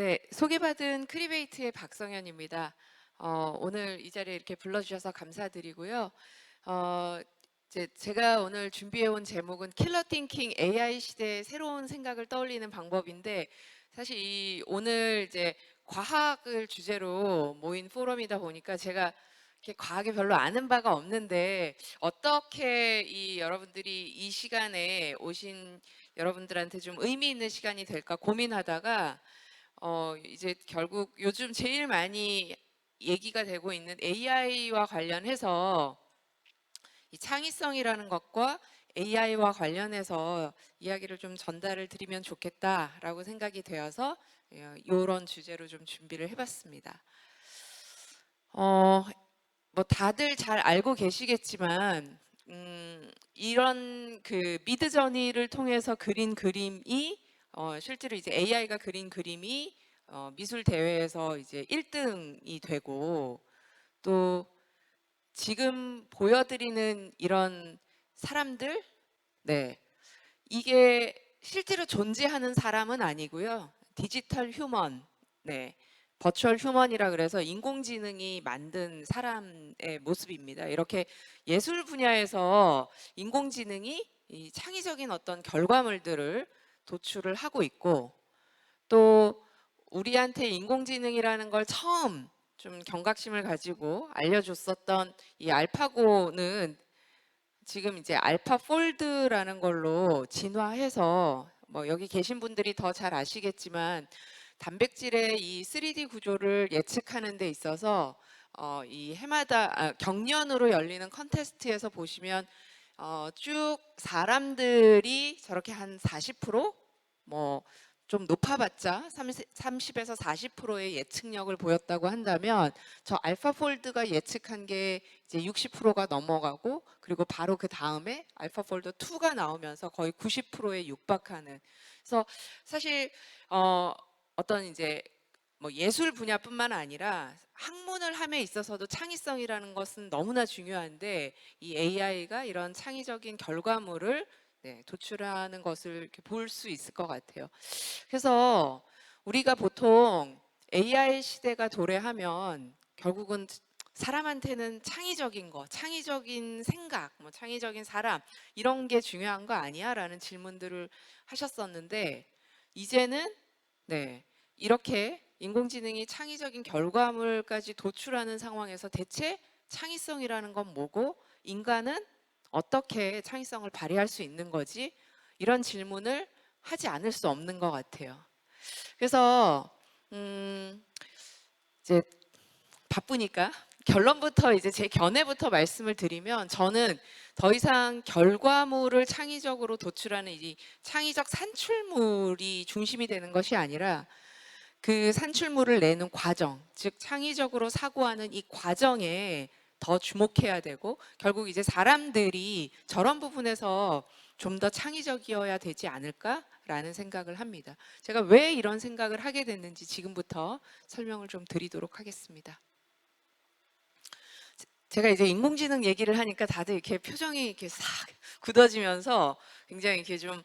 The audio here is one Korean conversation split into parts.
네, 소개받은 크리베이트의 박성현입니다. 오늘 이 자리에 이렇게 불러주셔서 감사드리고요. 어, 제가 오늘 준비해온 제목은 킬러 띵킹 AI 시대의 새로운 생각을 떠올리는 방법인데, 사실 오늘 이제 과학을 주제로 모인 포럼이다 보니까 제가 이렇게 과학에 별로 아는 바가 없는데, 어떻게 여러분들이 이 시간에 오신 여러분들한테 좀 의미 있는 시간이 될까 고민하다가 이제 결국 요즘 제일 많이 얘기가 되고 있는 AI와 관련해서 이 창의성이라는 것과 AI와 관련해서 이야기를 좀 전달을 드리면 좋겠다라고 생각이 되어서 이런 주제로 좀 준비를 해봤습니다. 뭐 다들 잘 알고 계시겠지만 이런 그 미드저니를 통해서 그린 그림이 실제로 이제 AI가 그린 그림이 미술 대회에서 이제 1등이 되고, 또 지금 보여드리는 이런 사람들, 네, 이게 실제로 존재하는 사람은 아니고요. 디지털 휴먼, 네, 버추얼 휴먼이라 그래서 인공지능이 만든 사람의 모습입니다. 이렇게 예술 분야에서 인공지능이 이 창의적인 어떤 결과물들을 도출을 하고 있고, 또 우리한테 인공지능이라는 걸 처음 좀 경각심을 가지고 알려줬었던 이 알파고는 지금 이제 알파폴드라는 걸로 진화해서, 뭐 여기 계신 분들이 더 잘 아시겠지만 단백질의 이 3D 구조를 예측하는 데 있어서 이 해마다 경년으로 열리는 컨테스트에서 보시면 쭉 사람들이 저렇게 한 40%, 뭐 좀 높아봤자 30에서 40%의 예측력을 보였다고 한다면, 저 알파폴드가 예측한 게 이제 60%가 넘어가고, 그리고 바로 그 다음에 알파폴드 2가 나오면서 거의 90%에 육박하는. 그래서 사실 어떤 이제 뭐 예술 분야뿐만 아니라 학문을 함에 있어서도 창의성이라는 것은 너무나 중요한데, 이 AI가 이런 창의적인 결과물을 도출하는 것을 이렇게 볼 수 있을 것 같아요. 그래서 우리가 보통 AI 시대가 도래하면 결국은 사람한테는 창의적인 거, 창의적인 생각, 뭐 창의적인 사람, 이런 게 중요한 거 아니야? 라는 질문들을 하셨었는데, 이제는 이렇게 인공지능이 창의적인 결과물까지 도출하는 상황에서 대체 창의성이라는 건 뭐고, 인간은 어떻게 창의성을 발휘할 수 있는 거지? 이런 질문을 하지 않을 수 없는 것 같아요. 그래서 이제 바쁘니까 결론부터, 이제 제 견해부터 말씀을 드리면, 저는 더 이상 결과물을 창의적으로 도출하는 이 창의적 산출물이 중심이 되는 것이 아니라, 그 산출물을 내는 과정, 즉 창의적으로 사고하는 이 과정에 더 주목해야 되고, 결국 이제 사람들이 저런 부분에서 좀 더 창의적이어야 되지 않을까라는 생각을 합니다. 제가 왜 이런 생각을 하게 됐는지 지금부터 설명을 좀 드리도록 하겠습니다. 제가 이제 인공지능 얘기를 하니까 다들 이렇게 표정이 이렇게 싹 굳어지면서 굉장히 이렇게 좀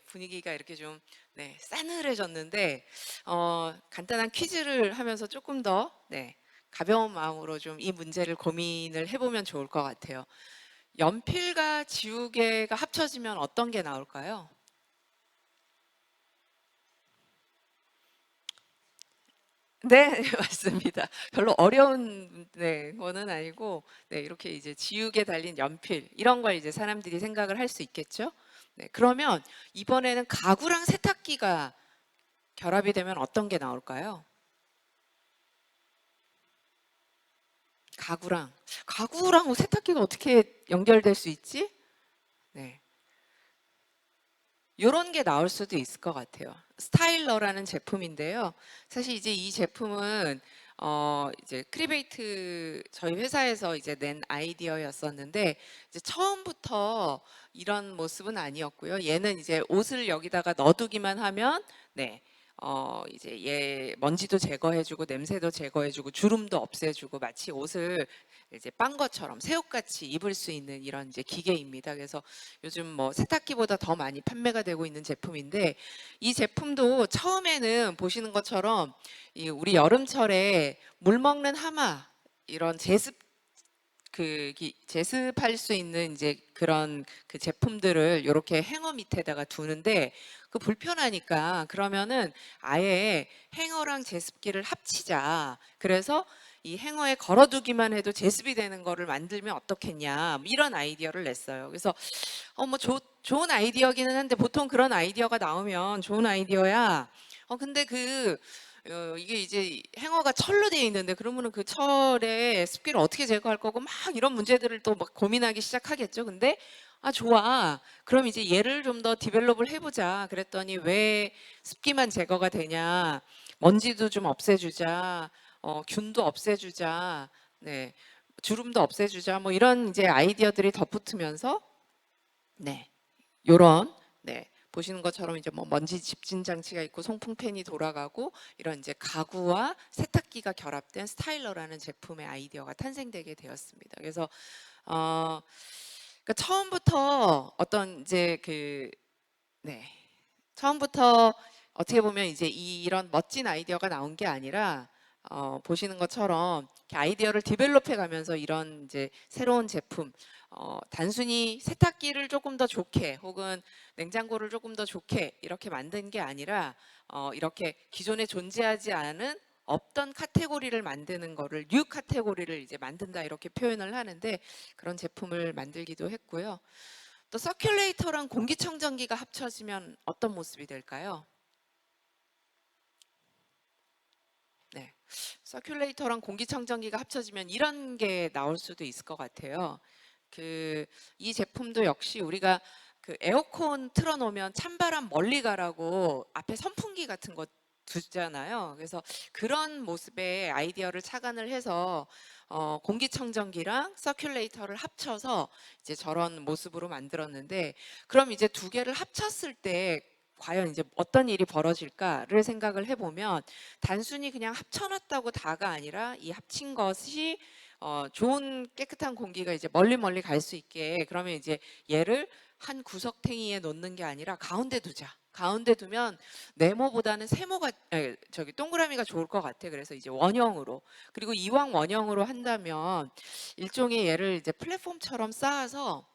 분위기가 이렇게 좀 싸늘해졌는데, 간단한 퀴즈를 하면서 조금 더 가벼운 마음으로 좀 이 문제를 고민을 해보면 좋을 것 같아요. 연필과 지우개가 합쳐지면 어떤 게 나올까요? 네, 맞습니다. 별로 어려운 거는 아니고, 이렇게 이제 지우개 달린 연필, 이런 걸 이제 사람들이 생각을 할 수 있겠죠. 그러면 이번에는 가구랑 세탁기가 결합이 되면 어떤 게 나올까요? 가구랑 세탁기가 어떻게 연결될 수 있지? 네. 이런 게 나올 수도 있을 것 같아요. 스타일러라는 제품인데요. 사실 이제 이 제품은 이제 크리베이트 저희 회사에서 이제 낸 아이디어였었는데, 이제 처음부터 이런 모습은 아니었고요. 얘는 이제 옷을 여기다가 넣어두기만 하면 이제 얘 먼지도 제거해주고 냄새도 제거해주고 주름도 없애주고, 마치 옷을 이제 빤 것처럼 새옷같이 입을 수 있는 이런 이제 기계입니다. 그래서 요즘 뭐 세탁기보다 더 많이 판매가 되고 있는 제품인데, 이 제품도 처음에는 보시는 것처럼 이 우리 여름철에 물 먹는 하마, 이런 제습할 수 있는 이제 그런 그 제품들을 이렇게 행어 밑에다가 두는데, 그 불편하니까 그러면은 아예 행어랑 제습기를 합치자. 그래서 이 행어에 걸어두기만 해도 제습이 되는 거를 만들면 어떻겠냐, 뭐 이런 아이디어를 냈어요. 그래서 뭐 좋은 아이디어기는 한데, 보통 그런 아이디어가 나오면 좋은 아이디어야. 근데 이게 이제 행어가 철로 되어 있는데, 그러면은 그 철에 습기를 어떻게 제거할 거고, 막 이런 문제들을 또 막 고민하기 시작하겠죠. 근데 좋아. 그럼 이제 얘를 좀 더 디벨롭을 해보자. 그랬더니 왜 습기만 제거가 되냐? 먼지도 좀 없애주자. 균도 없애주자. 네, 주름도 없애주자. 뭐 이런 이제 아이디어들이 덧붙으면서, 네, 요런, 네, 보시는 것처럼 이제 뭐 먼지 집진 장치가 있고 송풍팬이 돌아가고, 이런 이제 가구와 세탁기가 결합된 스타일러라는 제품의 아이디어가 탄생되게 되었습니다. 그래서 그러니까 처음부터 어떤 이제 네, 처음부터 어떻게 보면 이제 이런 멋진 아이디어가 나온 게 아니라, 보시는 것처럼 이렇게 아이디어를 디벨롭해 가면서 이런 이제 새로운 제품, 단순히 세탁기를 조금 더 좋게, 혹은 냉장고를 조금 더 좋게 이렇게 만든 게 아니라, 이렇게 기존에 존재하지 않은 없던 카테고리를 만드는 거를 뉴 카테고리를 이제 만든다, 이렇게 표현을 하는데, 그런 제품을 만들기도 했고요. 또 서큘레이터랑 공기청정기가 합쳐지면 어떤 모습이 될까요? 네, 서큘레이터랑 공기청정기가 합쳐지면 이런 게 나올 수도 있을 것 같아요. 이 제품도 역시 우리가 에어컨 틀어놓으면 찬바람 멀리 가라고 앞에 선풍기 같은 거 두잖아요. 그래서 그런 모습의 아이디어를 착안을 해서 공기청정기랑 서큘레이터를 합쳐서 이제 저런 모습으로 만들었는데, 그럼 이제 두 개를 합쳤을 때 과연 이제 어떤 일이 벌어질까를 생각을 해보면, 단순히 그냥 합쳐놨다고 다가 아니라, 이 합친 것이 좋은 깨끗한 공기가 이제 멀리 멀리 갈 수 있게, 그러면 이제 얘를 한 구석탱이에 놓는 게 아니라 가운데 두자. 가운데 두면 네모보다는 세모가, 저기 동그라미가 좋을 것 같아. 그래서 이제 원형으로, 그리고 이왕 원형으로 한다면 일종의 얘를 이제 플랫폼처럼 쌓아서,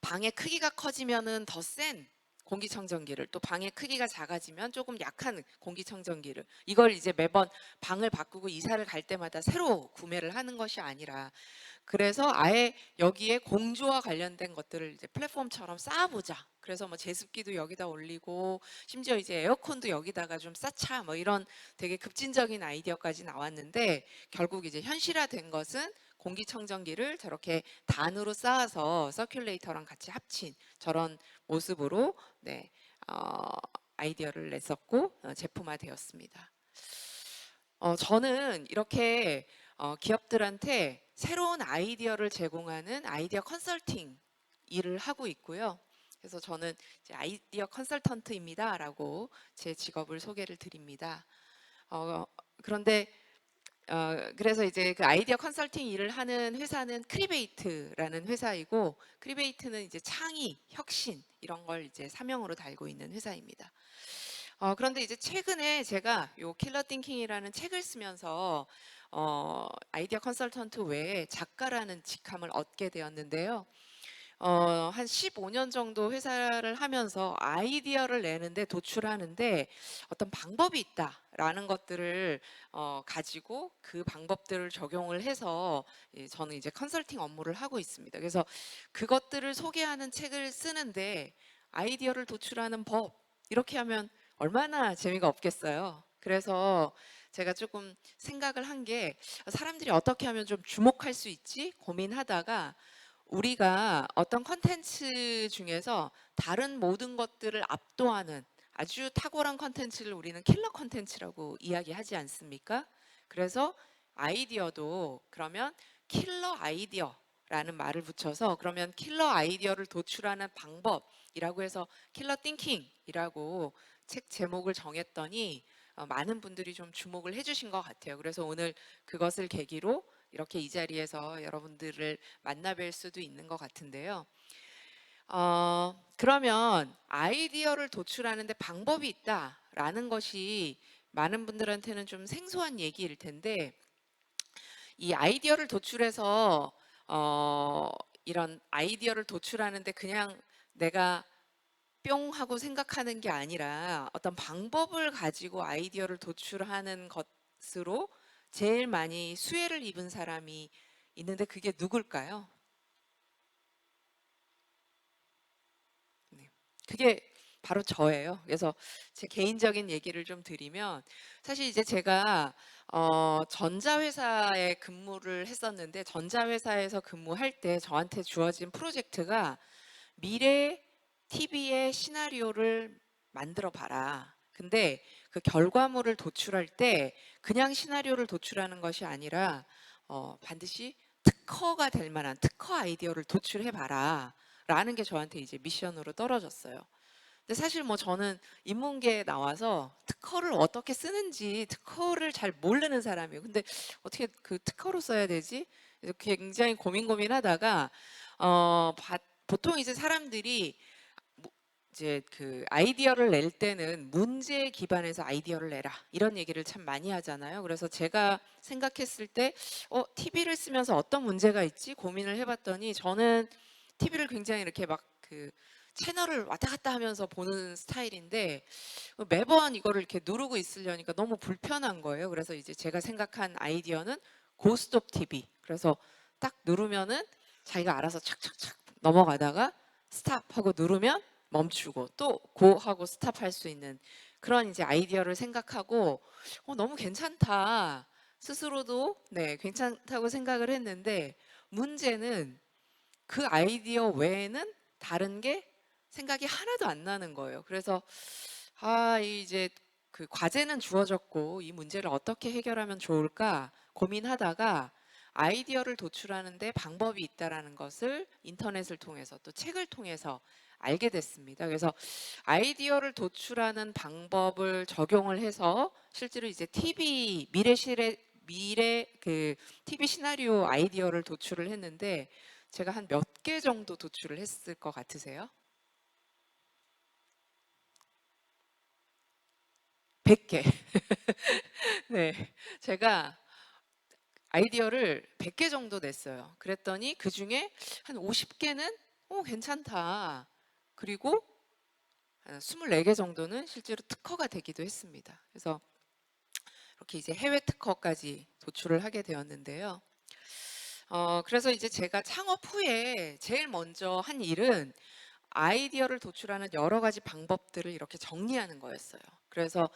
방의 크기가 커지면은 더 센 공기청정기를, 또 방의 크기가 작아지면 조금 약한 공기청정기를, 이걸 이제 매번 방을 바꾸고 이사를 갈 때마다 새로 구매를 하는 것이 아니라, 그래서 아예 여기에 공조와 관련된 것들을 이제 플랫폼처럼 쌓아보자. 그래서 뭐 제습기도 여기다 올리고, 심지어 이제 에어컨도 여기다가 좀 쌓자, 뭐 이런 되게 급진적인 아이디어까지 나왔는데, 결국 이제 현실화된 것은 공기청정기를 저렇게 단으로 쌓아서 서큘레이터랑 같이 합친 저런 모습으로, 네, 아이디어를 냈었고 제품화되었습니다. 저는 이렇게 기업들한테 새로운 아이디어를 제공하는 아이디어 컨설팅 일을 하고 있고요. 그래서 저는 이제 아이디어 컨설턴트입니다라고 제 직업을 소개를 드립니다. 그런데 그래서 이제 그 아이디어 컨설팅 일을 하는 회사는 크리베이트라는 회사이고, 크리베이트는 이제 창의, 혁신 이런 걸 이제 사명으로 달고 있는 회사입니다. 그런데 이제 최근에 제가 요 킬러 띵킹이라는 책을 쓰면서 아이디어 컨설턴트 외에 작가라는 직함을 얻게 되었는데요. 한 15년 정도 회사를 하면서 아이디어를 내는데, 도출하는데 어떤 방법이 있다라는 것들을 가지고, 그 방법들을 적용을 해서 저는 이제 컨설팅 업무를 하고 있습니다. 그래서 그것들을 소개하는 책을 쓰는데, 아이디어를 도출하는 법, 이렇게 하면 얼마나 재미가 없겠어요. 그래서 제가 조금 생각을 한 게, 사람들이 어떻게 하면 좀 주목할 수 있지 고민하다가, 우리가 어떤 컨텐츠 중에서 다른 모든 것들을 압도하는 아주 탁월한 컨텐츠를 우리는 킬러 컨텐츠라고 이야기하지 않습니까? 그래서 아이디어도 그러면 킬러 아이디어라는 말을 붙여서, 그러면 킬러 아이디어를 도출하는 방법이라고 해서 킬러 띵킹이라고 책 제목을 정했더니 많은 분들이 좀 주목을 해주신 것 같아요. 그래서 오늘 그것을 계기로 이렇게 이 자리에서 여러분들을 만나뵐 수도 있는 것 같은데요. 그러면 아이디어를 도출하는데 방법이 있다라는 것이 많은 분들한테는 좀 생소한 얘기일 텐데, 이 아이디어를 도출해서 이런 아이디어를 도출하는데 그냥 내가 뿅 하고 생각하는 게 아니라 어떤 방법을 가지고 아이디어를 도출하는 것으로 제일 많이 수혜를 입은 사람이 있는데 그게 누굴까요? 네. 그게 바로 저예요. 그래서 제 개인적인 얘기를 좀 드리면, 사실 이제 제가 전자회사에 근무를 했었는데, 전자회사에서 근무할 때 저한테 주어진 프로젝트가 미래 TV의 시나리오를 만들어 봐라. 근데 그 결과물을 도출할 때 그냥 시나리오를 도출하는 것이 아니라 반드시 특허가 될 만한 특허 아이디어를 도출해 봐라. 라는 게 저한테 이제 미션으로 떨어졌어요. 근데 사실 뭐 저는 인문계에 나와서 특허를 어떻게 쓰는지 특허를 잘 모르는 사람이에요. 근데 어떻게 그 특허로 써야 되지? 그래서 굉장히 고민하다가 보통 이제 사람들이 이제 그 아이디어를 낼 때는 문제 기반에서 아이디어를 내라 이런 얘기를 참 많이 하잖아요. 그래서 제가 생각했을 때 TV를 쓰면서 어떤 문제가 있지 고민을 해봤더니, 저는 TV를 굉장히 이렇게 막 그 채널을 왔다 갔다 하면서 보는 스타일인데 매번 이거를 이렇게 누르고 있으려니까 너무 불편한 거예요. 그래서 이제 제가 생각한 아이디어는 고스톱 TV. 그래서 딱 누르면은 자기가 알아서 착착착 넘어가다가 스탑하고 누르면 멈추고 또 고 하고 스탑할 수 있는 그런 이제 아이디어를 생각하고 너무 괜찮다. 스스로도 네, 괜찮다고 생각을 했는데, 문제는 그 아이디어 외에는 다른 게 생각이 하나도 안 나는 거예요. 그래서 이제 그 과제는 주어졌고 이 문제를 어떻게 해결하면 좋을까 고민하다가 아이디어를 도출하는데 방법이 있다라는 것을 인터넷을 통해서 또 책을 통해서 알게 됐습니다. 그래서 아이디어를 도출하는 방법을 적용을 해서 실제로 이제 미래 그 TV 시나리오 아이디어를 도출을 했는데, 제가 한 몇 개 정도 도출을 했을 것 같으세요? 100개. 네. 제가 아이디어를 100개 정도 냈어요. 그랬더니 그 중에 한 50개는 괜찮다. 그리고 한 24개 정도는 실제로 특허가 되기도 했습니다. 그래서 이렇게 이제 해외 특허까지 도출을 하게 되었는데요. 그래서 이제 제가 창업 후에 제일 먼저 한 일은 아이디어를 도출하는 여러 가지 방법들을 이렇게 정리하는 거였어요. 그래서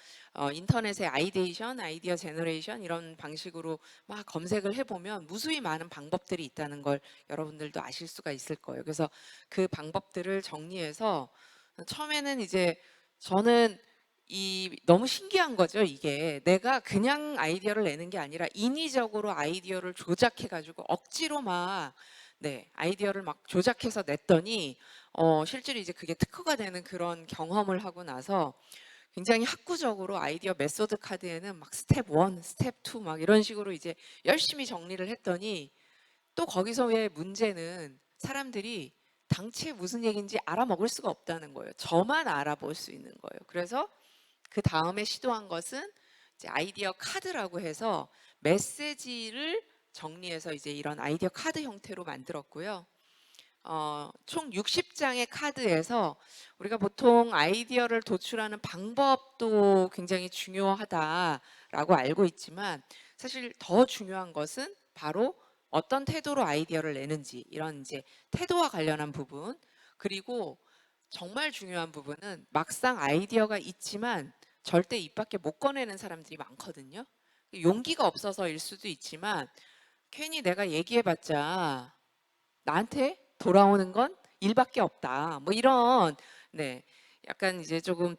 인터넷에 아이데이션, 아이디어 제너레이션 이런 방식으로 막 검색을 해보면 무수히 많은 방법들이 있다는 걸 여러분들도 아실 수가 있을 거예요. 그래서 그 방법들을 정리해서 처음에는 이제 저는 너무 신기한 거죠. 이게 내가 그냥 아이디어를 내는 게 아니라 인위적으로 아이디어를 조작해가지고 억지로 막 네, 아이디어를 막 조작해서 냈더니 실제로 이제 그게 특허가 되는 그런 경험을 하고 나서 굉장히 학구적으로 아이디어 메소드 카드에는 막 스텝 1, 스텝 2 막 이런 식으로 이제 열심히 정리를 했더니, 또 거기서의 문제는 사람들이 당최 무슨 얘기인지 알아먹을 수가 없다는 거예요. 저만 알아볼 수 있는 거예요. 그래서 그 다음에 시도한 것은 이제 아이디어 카드라고 해서 메시지를 정리해서 이제 이런 아이디어 카드 형태로 만들었고요. 총 60장의 카드에서 우리가 보통 아이디어를 도출하는 방법도 굉장히 중요하다라고 알고 있지만, 사실 더 중요한 것은 바로 어떤 태도로 아이디어를 내는지, 이런 이제 태도와 관련한 부분, 그리고 정말 중요한 부분은 막상 아이디어가 있지만 절대 입 밖에 못 꺼내는 사람들이 많거든요. 용기가 없어서일 수도 있지만 괜히 내가 얘기해봤자 나한테 돌아오는 건 일밖에 없다. 뭐 이런 네, 약간 이제 조금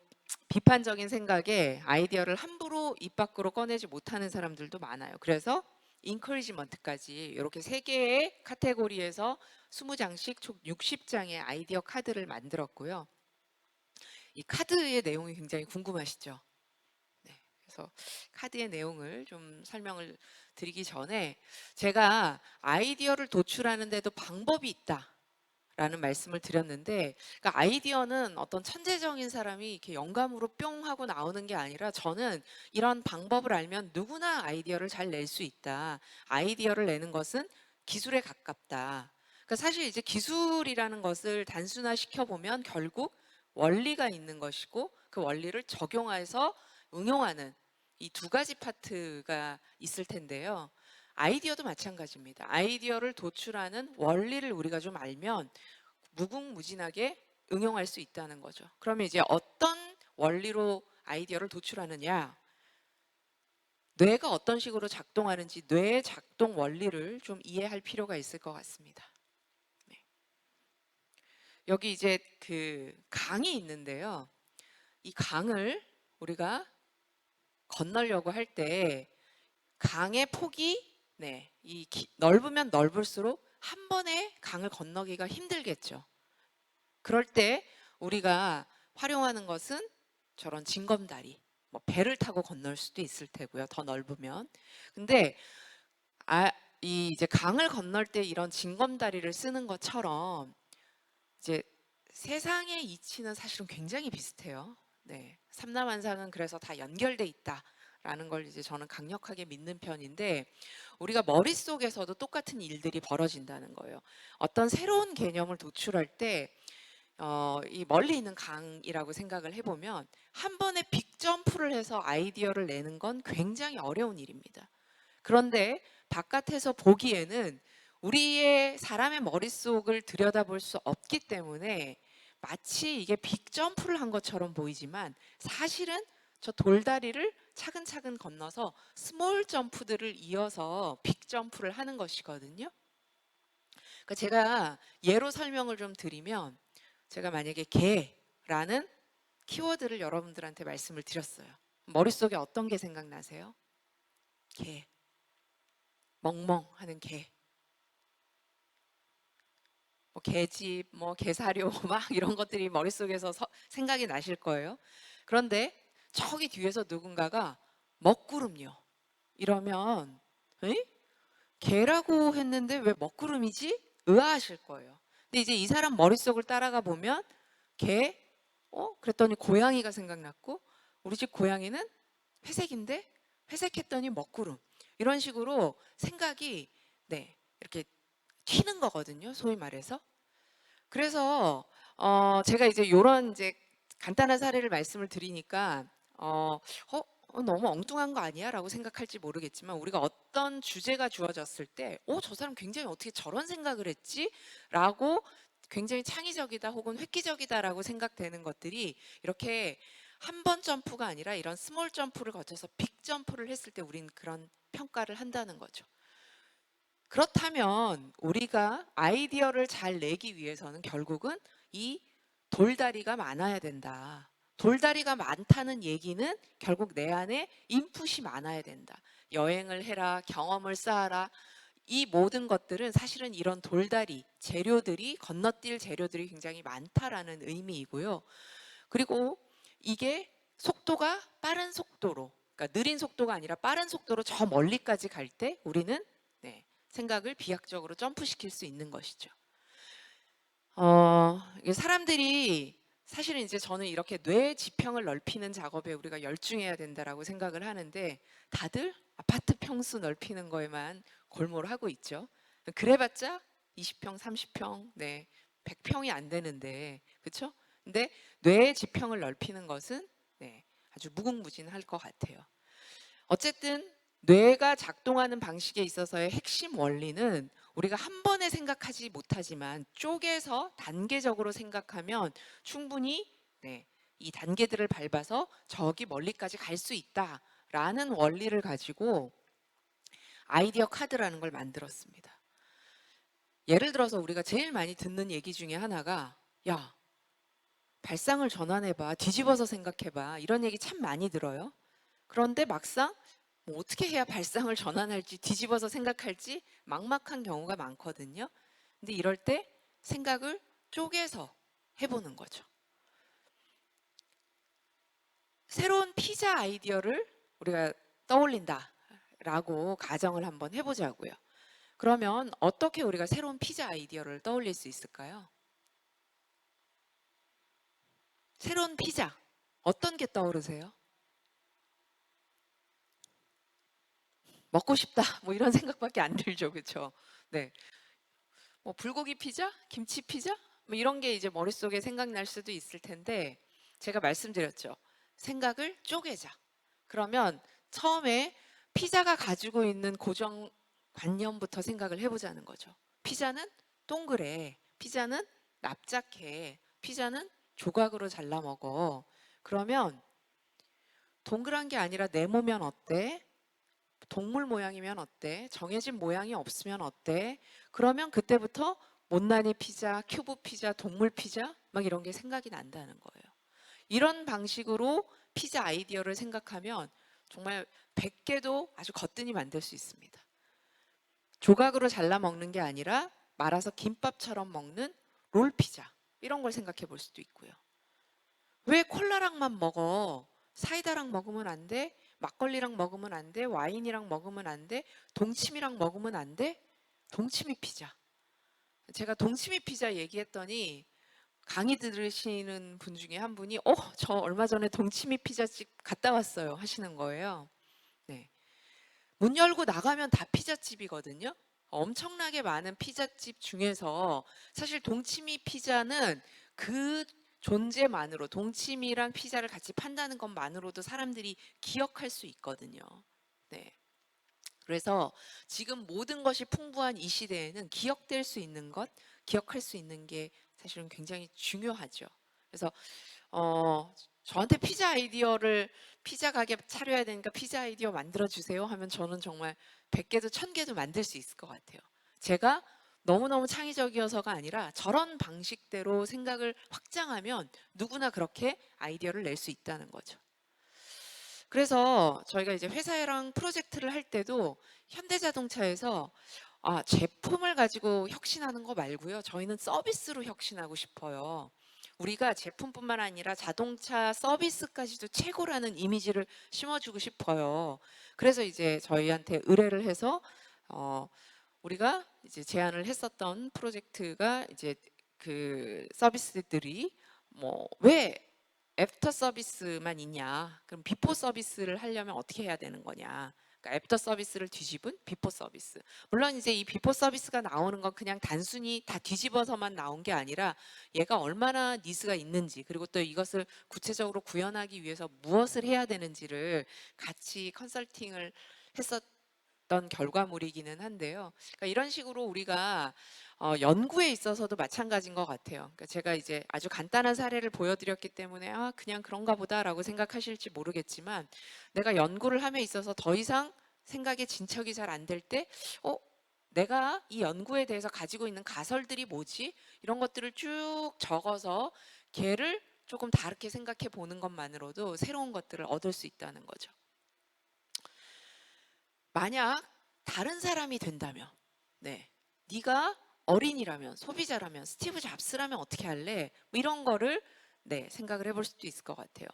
비판적인 생각에 아이디어를 함부로 입 밖으로 꺼내지 못하는 사람들도 많아요. 그래서 인커리지먼트까지 이렇게 세 개의 카테고리에서 20장씩 총 60장의 아이디어 카드를 만들었고요. 이 카드의 내용이 굉장히 궁금하시죠? 네. 그래서 카드의 내용을 좀 설명을 드리기 전에 제가 아이디어를 도출하는데도 방법이 있다라는 말씀을 드렸는데, 그러니까 아이디어는 어떤 천재적인 사람이 이렇게 영감으로 뿅 하고 나오는 게 아니라, 저는 이런 방법을 알면 누구나 아이디어를 잘 낼 수 있다. 아이디어를 내는 것은 기술에 가깝다. 그러니까 사실 이제 기술이라는 것을 단순화시켜 보면 결국 원리가 있는 것이고, 그 원리를 적용해서 응용하는 이 두 가지 파트가 있을 텐데요. 아이디어도 마찬가지입니다. 아이디어를 도출하는 원리를 우리가 좀 알면 무궁무진하게 응용할 수 있다는 거죠. 그러면 이제 어떤 원리로 아이디어를 도출하느냐, 뇌가 어떤 식으로 작동하는지 뇌의 작동 원리를 좀 이해할 필요가 있을 것 같습니다. 네. 여기 이제 그 강이 있는데요. 이 강을 우리가 건너려고 할 때 강의 폭이 넓으면 넓을수록 한 번에 강을 건너기가 힘들겠죠. 그럴 때 우리가 활용하는 것은 저런 징검다리, 뭐 배를 타고 건널 수도 있을 테고요. 더 넓으면. 근데 이 이제 강을 건널 때 이런 징검다리를 쓰는 것처럼 이제 세상의 이치는 사실은 굉장히 비슷해요. 네, 삼라만상은 그래서 다 연결돼 있다라는 걸 이제 저는 강력하게 믿는 편인데, 우리가 머릿속에서도 똑같은 일들이 벌어진다는 거예요. 어떤 새로운 개념을 도출할 때 이 멀리 있는 강이라고 생각을 해보면 한 번에 빅점프를 해서 아이디어를 내는 건 굉장히 어려운 일입니다. 그런데 바깥에서 보기에는 우리의 사람의 머릿속을 들여다볼 수 없기 때문에 마치 이게 빅점프를 한 것처럼 보이지만, 사실은 저 돌다리를 차근차근 건너서 스몰 점프들을 이어서 빅점프를 하는 것이거든요. 그러니까 제가 예로 설명을 좀 드리면, 제가 만약에 개라는 키워드를 여러분들한테 말씀을 드렸어요. 머릿속에 어떤 게 생각나세요? 개. 멍멍하는 개. 뭐 개집, 뭐 개사료 막 이런 것들이 머릿속에서 생각이 나실 거예요. 그런데 저기 뒤에서 누군가가 먹구름요 이러면, 에이? 개라고 했는데 왜 먹구름이지? 의아하실 거예요. 근데 이제 이 사람 머릿속을 따라가 보면 개, 그랬더니 고양이가 생각났고, 우리 집 고양이는 회색인데 회색했더니 먹구름. 이런 식으로 생각이 이렇게 튀는 거거든요. 소위 말해서. 그래서 제가 이제 요런 이제 간단한 사례를 말씀을 드리니까 너무 엉뚱한 거 아니야? 라고 생각할지 모르겠지만, 우리가 어떤 주제가 주어졌을 때 저 사람 굉장히 어떻게 저런 생각을 했지? 라고 굉장히 창의적이다 혹은 획기적이다라고 생각되는 것들이 이렇게 한 번 점프가 아니라 이런 스몰 점프를 거쳐서 빅 점프를 했을 때 우린 그런 평가를 한다는 거죠. 그렇다면 우리가 아이디어를 잘 내기 위해서는 결국은 이 돌다리가 많아야 된다. 돌다리가 많다는 얘기는 결국 내 안에 인풋이 많아야 된다. 여행을 해라, 경험을 쌓아라. 이 모든 것들은 사실은 이런 돌다리, 재료들이, 건너뛸 재료들이 굉장히 많다라는 의미이고요. 그리고 이게 속도가 빠른 속도로, 그러니까 느린 속도가 아니라 빠른 속도로 저 멀리까지 갈 때 우리는 생각을 비약적으로 점프시킬 수 있는 것이죠. 사람들이 사실은 이제 저는 이렇게 뇌 지평을 넓히는 작업에 우리가 열중해야 된다라고 생각을 하는데, 다들 아파트 평수 넓히는 거에만 골몰을 하고 있죠. 그래봤자 20평, 30평, 100평이 안 되는데, 그렇죠? 근데 뇌의 지평을 넓히는 것은 아주 무궁무진할 것 같아요. 어쨌든 뇌가 작동하는 방식에 있어서의 핵심 원리는 우리가 한 번에 생각하지 못하지만 쪼개서 단계적으로 생각하면 충분히 이 단계들을 밟아서 저기 멀리까지 갈 수 있다라는 원리를 가지고 아이디어 카드라는 걸 만들었습니다. 예를 들어서 우리가 제일 많이 듣는 얘기 중에 하나가, 야, 발상을 전환해봐, 뒤집어서 생각해봐, 이런 얘기 참 많이 들어요. 그런데 막상 뭐 어떻게 해야 발상을 전환할지, 뒤집어서 생각할지 막막한 경우가 많거든요. 근데 이럴 때 생각을 쪼개서 해보는 거죠. 새로운 피자 아이디어를 우리가 떠올린다라고 가정을 한번 해보자고요. 그러면 어떻게 우리가 새로운 피자 아이디어를 떠올릴 수 있을까요? 새로운 피자, 어떤 게 떠오르세요? 먹고 싶다, 뭐 이런 생각밖에 안 들죠, 그렇죠? 네, 뭐 불고기 피자, 김치 피자, 뭐 이런 게 이제 머릿속에 생각날 수도 있을 텐데 제가 말씀드렸죠. 생각을 쪼개자. 그러면 처음에 피자가 가지고 있는 고정관념부터 생각을 해보자는 거죠. 피자는 동그래, 피자는 납작해, 피자는 조각으로 잘라 먹어. 그러면 동그란 게 아니라 네모면 어때? 동물 모양이면 어때? 정해진 모양이 없으면 어때? 그러면 그때부터 못난이 피자, 큐브 피자, 동물 피자 막 이런 게 생각이 난다는 거예요. 이런 방식으로 피자 아이디어를 생각하면 정말 100개도 아주 거뜬히 만들 수 있습니다. 조각으로 잘라 먹는 게 아니라 말아서 김밥처럼 먹는 롤 피자 이런 걸 생각해 볼 수도 있고요. 왜 콜라랑만 먹어? 사이다랑 먹으면 안 돼? 막걸리랑 먹으면 안 돼? 와인이랑 먹으면 안 돼? 동치미랑 먹으면 안 돼? 동치미 피자. 제가 동치미 피자 얘기했더니 강의 들으시는 분 중에 한 분이 저 얼마 전에 동치미 피자집 갔다 왔어요 하시는 거예요. 네. 문 열고 나가면 다 피자집이거든요. 엄청나게 많은 피자집 중에서 사실 동치미 피자는 그 존재만으로 동치미랑 피자를 같이 판다는 것만으로도 사람들이 기억할 수 있거든요. 네. 그래서 지금 모든 것이 풍부한 이 시대에는 기억될 수 있는 것, 기억할 수 있는 게 사실은 굉장히 중요하죠. 그래서 저한테 피자 가게 차려야 되니까 피자 아이디어 만들어 주세요 하면 저는 정말 100개도 1000개도 만들 수 있을 것 같아요. 제가 너무너무 창의적이어서가 아니라 저런 방식대로 생각을 확장하면 누구나 그렇게 아이디어를 낼 수 있다는 거죠. 그래서 저희가 이제 회사랑 프로젝트를 할 때도 현대자동차에서 제품을 가지고 혁신하는 거 말고요. 저희는 서비스로 혁신하고 싶어요. 우리가 제품뿐만 아니라 자동차 서비스까지도 최고라는 이미지를 심어주고 싶어요. 그래서 이제 저희한테 의뢰를 해서 우리가 이제 제안을 했었던 프로젝트가 이제 그 서비스들이 왜 애프터 서비스만 있냐? 그럼 비포 서비스를 하려면 어떻게 해야 되는 거냐? 그러니까 애프터 서비스를 뒤집은 비포 서비스. 물론 이제 이 비포 서비스가 나오는 건 그냥 단순히 다 뒤집어서만 나온 게 아니라 얘가 얼마나 니스가 있는지 그리고 또 이것을 구체적으로 구현하기 위해서 무엇을 해야 되는지를 같이 컨설팅을 했었던 결과물이기는 한데요. 그러니까 이런 식으로 우리가 연구에 있어서도 마찬가지인 것 같아요. 그러니까 제가 이제 아주 간단한 사례를 보여드렸기 때문에 그냥 그런가 보다라고 생각하실지 모르겠지만 내가 연구를 함에 있어서 더 이상 생각에 진척이 잘 안 될 때 내가 이 연구에 대해서 가지고 있는 가설들이 뭐지? 이런 것들을 쭉 적어서 걔를 조금 다르게 생각해 보는 것만으로도 새로운 것들을 얻을 수 있다는 거죠. 만약 다른 사람이 된다면, 네가 어린이라면, 소비자라면, 스티브 잡스라면 어떻게 할래? 뭐 이런 거를 생각을 해볼 수도 있을 것 같아요.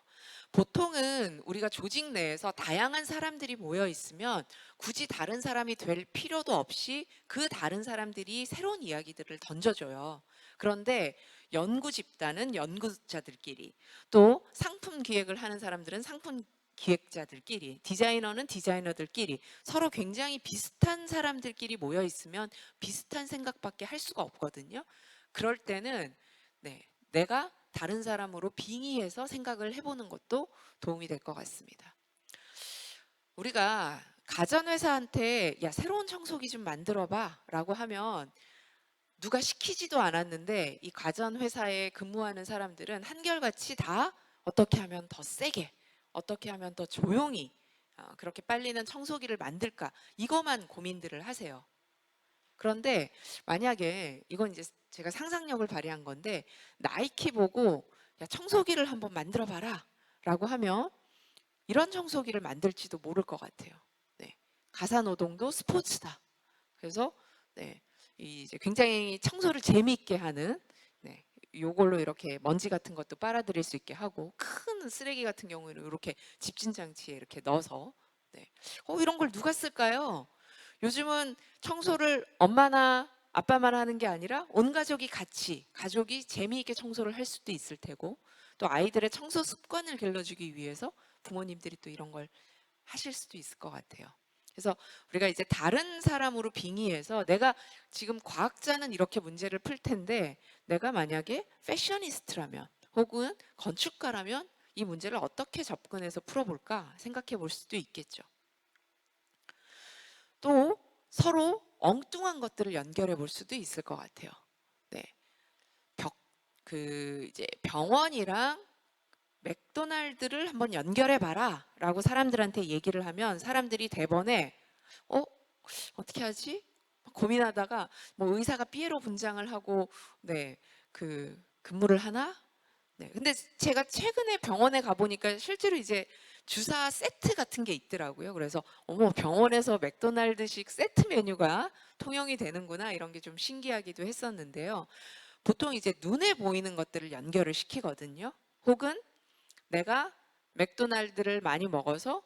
보통은 우리가 조직 내에서 다양한 사람들이 모여 있으면 굳이 다른 사람이 될 필요도 없이 그 다른 사람들이 새로운 이야기들을 던져줘요. 그런데 연구 집단은 연구자들끼리, 또 상품 기획을 하는 사람들은 상품 기획자들끼리, 디자이너는 디자이너들끼리 서로 굉장히 비슷한 사람들끼리 모여 있으면 비슷한 생각밖에 할 수가 없거든요. 그럴 때는 내가 다른 사람으로 빙의해서 생각을 해보는 것도 도움이 될 것 같습니다. 우리가 가전회사한테 야 새로운 청소기 좀 만들어봐 라고 하면 누가 시키지도 않았는데 이 가전회사에 근무하는 사람들은 한결같이 다 어떻게 하면 더 세게 어떻게 하면 더 조용히 그렇게 빨리는 청소기를 만들까 이거만 고민들을 하세요. 그런데 만약에 이건 이제 제가 상상력을 발휘한 건데 나이키 보고 야 청소기를 한번 만들어 봐라 라고 하면 이런 청소기를 만들지도 모를 것 같아요. 가사노동도 스포츠다. 그래서 이제 굉장히 청소를 재미있게 하는 요걸로 이렇게 먼지 같은 것도 빨아들일 수 있게 하고, 큰 쓰레기 같은 경우에는 이렇게 집진 장치에 이렇게 넣어서, 네. 이런 걸 누가 쓸까요? 요즘은 청소를 엄마나 아빠만 하는 게 아니라 온 가족이 같이, 가족이 재미있게 청소를 할 수도 있을 테고, 또 아이들의 청소 습관을 길러주기 위해서 부모님들이 또 이런 걸 하실 수도 있을 것 같아요. 그래서 우리가 이제 다른 사람으로 빙의해서, 내가 지금 과학자는 이렇게 문제를 풀 텐데 내가 만약에 패셔니스트라면 혹은 건축가라면 이 문제를 어떻게 접근해서 풀어볼까 생각해 볼 수도 있겠죠. 또 서로 엉뚱한 것들을 연결해 볼 수도 있을 것 같아요. 네. 이제 병원이랑 맥도날드를 한번 연결해 봐라 라고 사람들한테 얘기를 하면, 사람들이 대번에 어떻게 하지? 고민하다가 뭐 의사가 삐에로 분장을 하고 근무를 하나? 네. 근데 제가 최근에 병원에 가보니까 실제로 이제 주사 세트 같은 게 있더라고요. 그래서 어머, 병원에서 맥도날드식 세트 메뉴가 통용이 되는구나, 이런 게 좀 신기하기도 했었는데요. 보통 이제 눈에 보이는 것들을 연결을 시키거든요. 혹은 내가 맥도날드를 많이 먹어서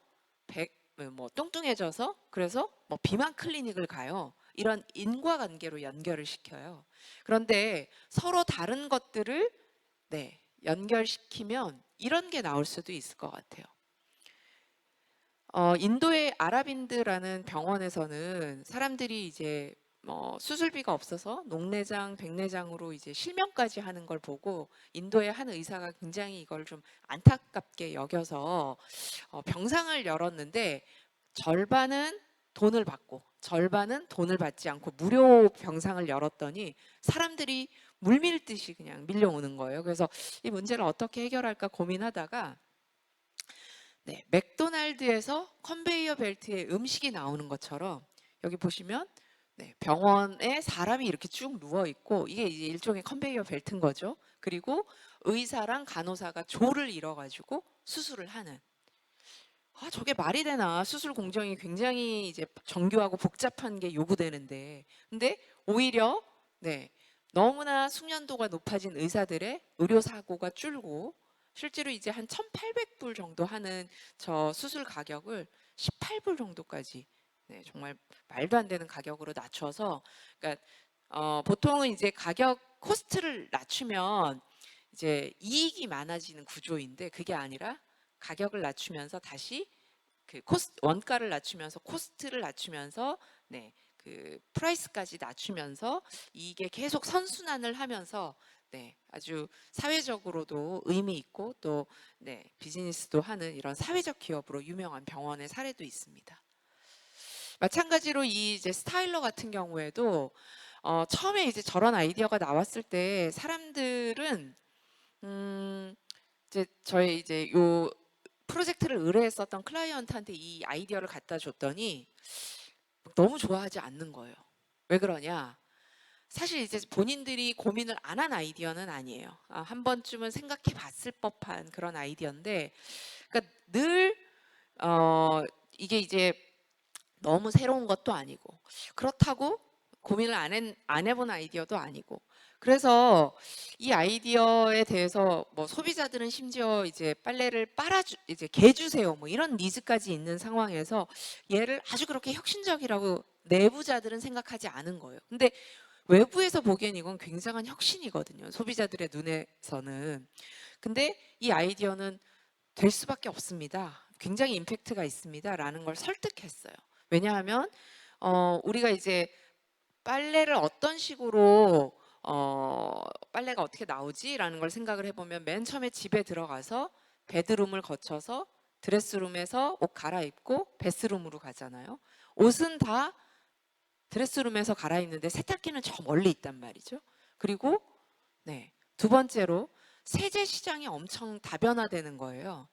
뚱뚱해져서 그래서 뭐 비만 클리닉을 가요. 이런 인과관계로 연결을 시켜요. 그런데 서로 다른 것들을 연결시키면 이런 게 나올 수도 있을 것 같아요. 인도의 아랍인드라는 병원에서는 사람들이 이제 수술비가 없어서 녹내장, 백내장으로 이제 실명까지 하는 걸 보고 인도의 한 의사가 굉장히 이걸 좀 안타깝게 여겨서 병상을 열었는데, 절반은 돈을 받고 절반은 돈을 받지 않고 무료 병상을 열었더니 사람들이 물밀듯이 그냥 밀려오는 거예요. 그래서 이 문제를 어떻게 해결할까 고민하다가 맥도날드에서 컨베이어 벨트에 음식이 나오는 것처럼, 여기 보시면 병원에 사람이 이렇게 쭉 누워 있고, 이게 이제 일종의 컨베이어 벨트인 거죠. 그리고 의사랑 간호사가 조를 이뤄가지고 수술을 하는. 저게 말이 되나? 수술 공정이 굉장히 이제 정교하고 복잡한 게 요구되는데, 근데 오히려 너무나 숙련도가 높아진 의사들의 의료 사고가 줄고, 실제로 이제 한 1,800불 정도 하는 저 수술 가격을 18불 정도까지, 정말 말도 안 되는 가격으로 낮춰서, 그러니까 보통은 이제 가격 코스트를 낮추면 이제 이익이 많아지는 구조인데, 그게 아니라 가격을 낮추면서 다시 원가를 낮추면서 코스트를 낮추면서 그 프라이스까지 낮추면서 이게 계속 선순환을 하면서 아주 사회적으로도 의미 있고 또 비즈니스도 하는 이런 사회적 기업으로 유명한 병원의 사례도 있습니다. 마찬가지로 이 이제 스타일러 같은 경우에도 처음에 이제 저런 아이디어가 나왔을 때 사람들은 이제 저희 이제 요 프로젝트를 의뢰했었던 클라이언트한테 이 아이디어를 갖다 줬더니 너무 좋아하지 않는 거예요. 왜 그러냐? 사실 이제 본인들이 고민을 안 한 아이디어는 아니에요. 한 번쯤은 생각해 봤을 법한 그런 아이디어인데, 그러니까 늘 이게 이제 너무 새로운 것도 아니고, 그렇다고 고민을 안 해본 아이디어도 아니고, 그래서 이 아이디어에 대해서 뭐 소비자들은 심지어 이제 빨래를 이제 개주세요 뭐 이런 니즈까지 있는 상황에서 얘를 아주 그렇게 혁신적이라고 내부자들은 생각하지 않은 거예요. 근데 외부에서 보기엔 이건 굉장한 혁신이거든요, 소비자들의 눈에서는. 근데 이 아이디어는 될 수밖에 없습니다, 굉장히 임팩트가 있습니다 라는 걸 설득했어요. 왜냐하면 우리가 이제 빨래를 어떤 식으로 빨래가 어떻게 나오지라는 걸 생각을 해보면, 맨 처음에 집에 들어가서 베드룸을 거쳐서 드레스룸에서 옷 갈아입고 베스룸으로 가잖아요. 옷은 다 드레스룸에서 갈아입는데 세탁기는 저 멀리 있단 말이죠. 그리고 두 번째로 세제 시장이 엄청 다변화되는 거예요.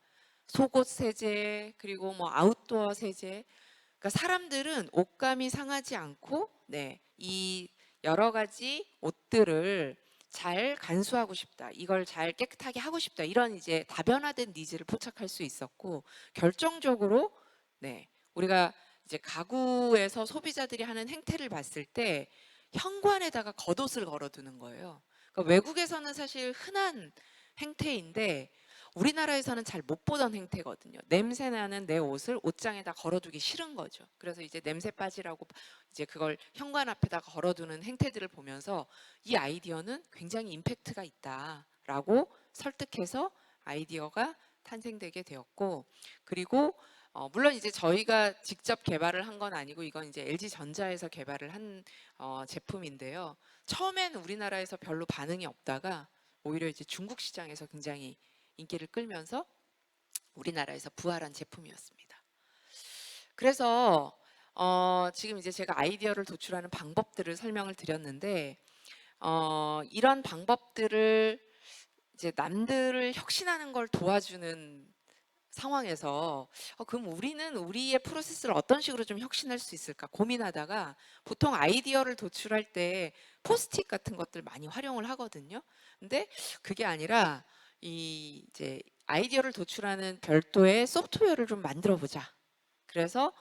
속옷 세제, 그리고 뭐 아웃도어 세제. 그러니까 사람들은 옷감이 상하지 않고 이 여러 가지 옷들을 잘 간수하고 싶다, 이걸 잘 깨끗하게 하고 싶다, 이런 이제 다변화된 니즈를 포착할 수 있었고, 결정적으로 우리가 이제 가구에서 소비자들이 하는 행태를 봤을 때 현관에다가 겉옷을 걸어두는 거예요. 그러니까 외국에서는 사실 흔한 행태인데 우리나라에서는 잘 못 보던 행태거든요. 냄새 나는 내 옷을 옷장에다 걸어두기 싫은 거죠. 그래서 이제 냄새 빠지라고 이제 그걸 현관 앞에다 걸어두는 행태들을 보면서 이 아이디어는 굉장히 임팩트가 있다라고 설득해서 아이디어가 탄생되게 되었고, 그리고 물론 이제 저희가 직접 개발을 한 건 아니고 이건 이제 LG전자에서 개발을 한 제품인데요. 처음엔 우리나라에서 별로 반응이 없다가 오히려 이제 중국 시장에서 굉장히 인기를 끌면서 우리나라에서 부활한 제품이었습니다. 그래서 지금 이제 제가 아이디어를 도출하는 방법들을 설명을 드렸는데 이런 방법들을 이제 남들을 혁신하는 걸 도와주는 상황에서 그럼 우리는 우리의 프로세스를 어떤 식으로 좀 혁신할 수 있을까 고민하다가 보통 아이디어를 도출할 때 포스트잇 같은 것들 많이 활용을 하거든요. 근데 그게 아니라 이 이제 아이디어를 도출하는 별도의 소프트웨어를 좀 만들어 보자. 그래서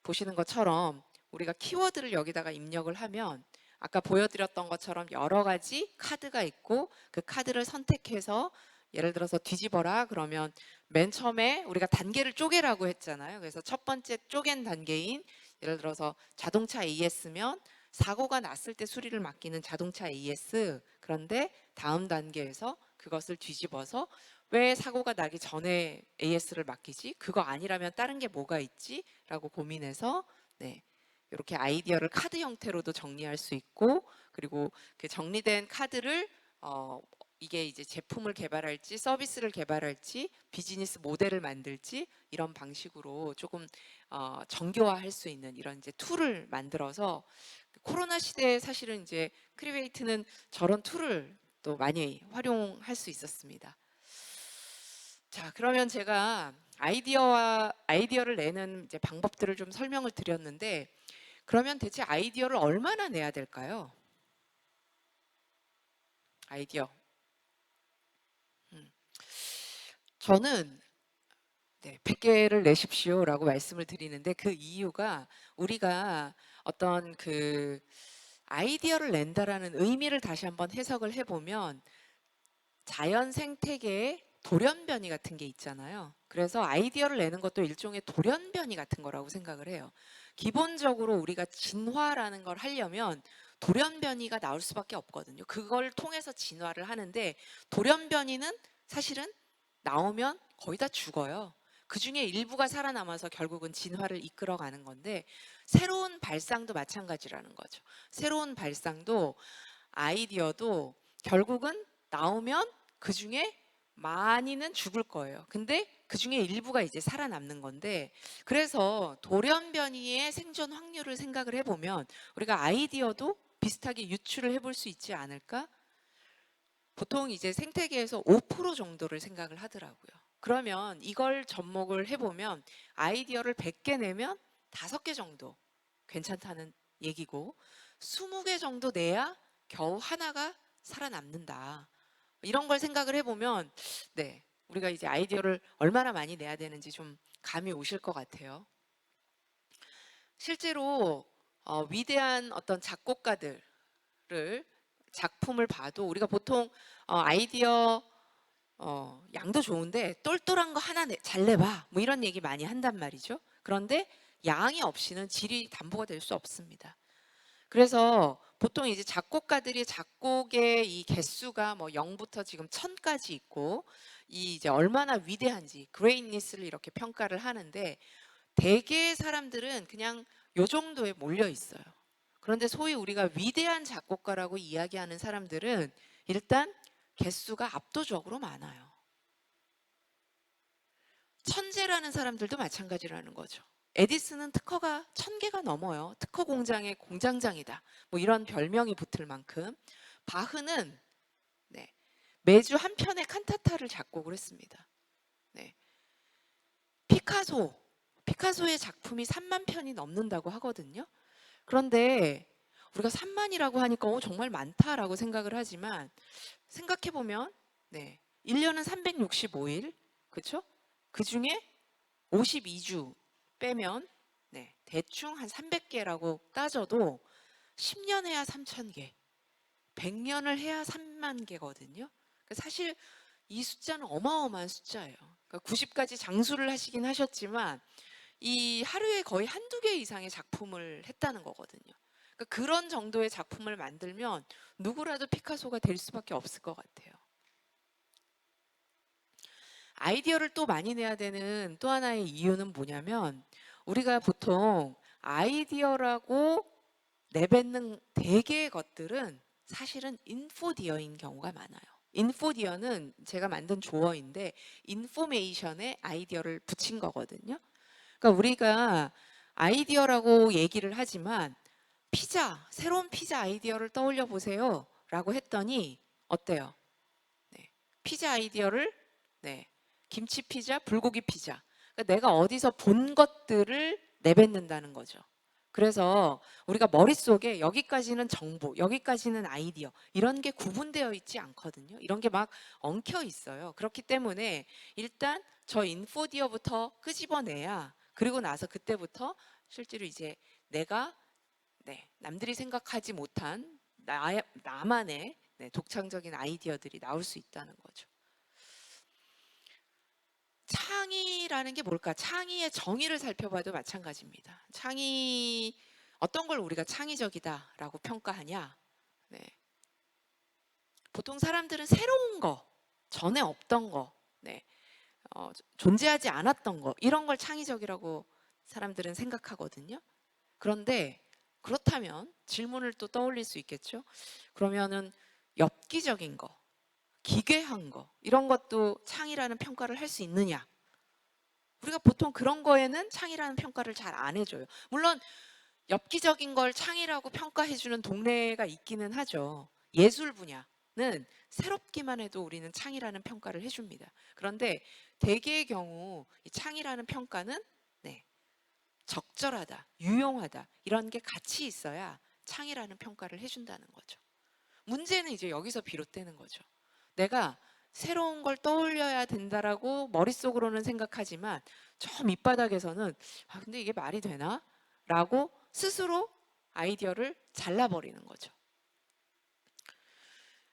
보시는 것처럼 우리가 키워드를 여기다가 입력을 하면 아까 보여드렸던 것처럼 여러 가지 카드가 있고 그 카드를 선택해서 예를 들어서 뒤집어라 그러면 맨 처음에 우리가 단계를 쪼개라고 했잖아요. 그래서 첫 번째 쪼갠 단계인 예를 들어서 자동차 AS면 사고가 났을 때 수리를 맡기는 자동차 AS, 그런데 다음 단계에서 그것을 뒤집어서 왜 사고가 나기 전에 AS를 맡기지? 그거 아니라면 다른 게 뭐가 있지? 라고 고민해서 네, 이렇게 아이디어를 카드 형태로도 정리할 수 있고, 그리고 그 정리된 카드를 이게 이제 제품을 개발할지 서비스를 개발할지 비즈니스 모델을 만들지 이런 방식으로 조금 정교화할 수 있는 이런 이제 툴을 만들어서 코로나 시대에 사실은 이제 크리에이트는 저런 툴을 또 많이 활용할 수 있었습니다. 자, 그러면 제가 아이디어를 내는 이제 방법들을 좀 설명을 드렸는데 그러면 대체 아이디어를 얼마나 내야 될까요? 아이디어. 저는 네, 100개를 내십시오라고 말씀을 드리는데 그 이유가 우리가 어떤 그 아이디어를 낸다라는 의미를 다시 한번 해석을 해보면 자연 생태계의 돌연변이 같은 게 있잖아요. 그래서 아이디어를 내는 것도 일종의 돌연변이 같은 거라고 생각을 해요. 기본적으로 우리가 진화라는 걸 하려면 돌연변이가 나올 수밖에 없거든요. 그걸 통해서 진화를 하는데 돌연변이는 사실은 나오면 거의 다 죽어요. 그 중에 일부가 살아남아서 결국은 진화를 이끌어가는 건데 새로운 발상도 마찬가지라는 거죠. 새로운 발상도 아이디어도 결국은 나오면 그 중에 많이는 죽을 거예요. 근데 그 중에 일부가 이제 살아남는 건데 그래서 돌연변이의 생존 확률을 생각을 해보면 우리가 아이디어도 비슷하게 유출을 해볼 수 있지 않을까? 보통 이제 생태계에서 5% 정도를 생각을 하더라고요. 그러면 이걸 접목을 해보면 아이디어를 100개 내면 5개 정도 괜찮다는 얘기고 20개 정도 내야 겨우 하나가 살아남는다. 이런 걸 생각을 해보면 네, 우리가 이제 아이디어를 얼마나 많이 내야 되는지 좀 감이 오실 것 같아요. 실제로 위대한 어떤 작곡가들을 작품을 봐도 우리가 보통 아이디어 양도 좋은데 똘똘한 거 하나 잘 내봐 뭐 이런 얘기 많이 한단 말이죠. 그런데 양이 없이는 질이 담보가 될 수 없습니다. 그래서 보통 이제 작곡가들이 작곡의 이 개수가 뭐 0부터 지금 1000까지 있고 이 이제 얼마나 위대한지 그레이니스를 이렇게 평가를 하는데 대개의 사람들은 그냥 요 정도에 몰려 있어요. 그런데 소위 우리가 위대한 작곡가라고 이야기하는 사람들은 일단 개수가 압도적으로 많아요. 천재라는 사람들도 마찬가지라는 거죠. 에디슨은 특허가 1000개가 넘어요. 특허 공장의 공장장이다. 뭐 이런 별명이 붙을 만큼. 바흐는 네, 매주 한 편의 칸타타를 작곡을 했습니다. 네. 피카소의 작품이 3만 편이 넘는다고 하거든요. 그런데 우리가 3만이라고 하니까 정말 많다라고 생각을 하지만 생각해 보면 네. 1년은 365일. 그렇죠? 그중에 52주 빼면 대충 한 300개라고 따져도 10년 해야 3,000개. 100년을 해야 3만 개거든요. 사실 이 숫자는 어마어마한 숫자예요. 90까지 장수를 하시긴 하셨지만 이 하루에 거의 한두 개 이상의 작품을 했다는 거거든요. 그런 정도의 작품을 만들면 누구라도 피카소가 될 수밖에 없을 것 같아요. 아이디어를 또 많이 내야 되는 또 하나의 이유는 뭐냐면, 우리가 보통 아이디어라고 내뱉는 대개의 것들은 사실은 인포디어인 경우가 많아요. 인포디어는 제가 만든 조어인데 인포메이션에 아이디어를 붙인 거거든요. 그러니까 우리가 아이디어라고 얘기를 하지만 피자, 새로운 피자 아이디어를 떠올려 보세요 라고 했더니 어때요? 네, 피자 아이디어를, 네, 김치 피자, 불고기 피자. 그러니까 내가 어디서 본 것들을 내뱉는다는 거죠. 그래서 우리가 머릿속에 여기까지는 정보, 여기까지는 아이디어, 이런 게 구분되어 있지 않거든요. 이런 게 막 엉켜 있어요. 그렇기 때문에 일단 저 인포디어부터 끄집어내야, 그리고 나서 그때부터 실제로 이제 내가, 네, 남들이 생각하지 못한 나만의, 네, 독창적인 아이디어들이 나올 수 있다는 거죠. 창의라는 게 뭘까? 창의의 정의를 살펴봐도 마찬가지입니다. 창의, 어떤 걸 우리가 창의적이다라고 평가하냐? 네. 보통 사람들은 새로운 거, 전에 없던 거, 네, 존재하지 않았던 거, 이런 걸 창의적이라고 사람들은 생각하거든요. 그런데 그렇다면 질문을 또 떠올릴 수 있겠죠? 그러면은 엽기적인 거, 기괴한 거, 이런 것도 창의라는 평가를 할 수 있느냐? 우리가 보통 그런 거에는 창의라는 평가를 잘 안 해줘요. 물론 엽기적인 걸 창의라고 평가해주는 동네가 있기는 하죠. 예술 분야는 새롭기만 해도 우리는 창의라는 평가를 해줍니다. 그런데 대개의 경우 이 창의라는 평가는, 네, 적절하다, 유용하다, 이런 게 같이 있어야 창의라는 평가를 해준다는 거죠. 문제는 이제 여기서 비롯되는 거죠. 내가 새로운 걸 떠올려야 된다라고 머릿속으로는 생각하지만 저 밑바닥에서는 근데 이게 말이 되나? 라고 스스로 아이디어를 잘라버리는 거죠.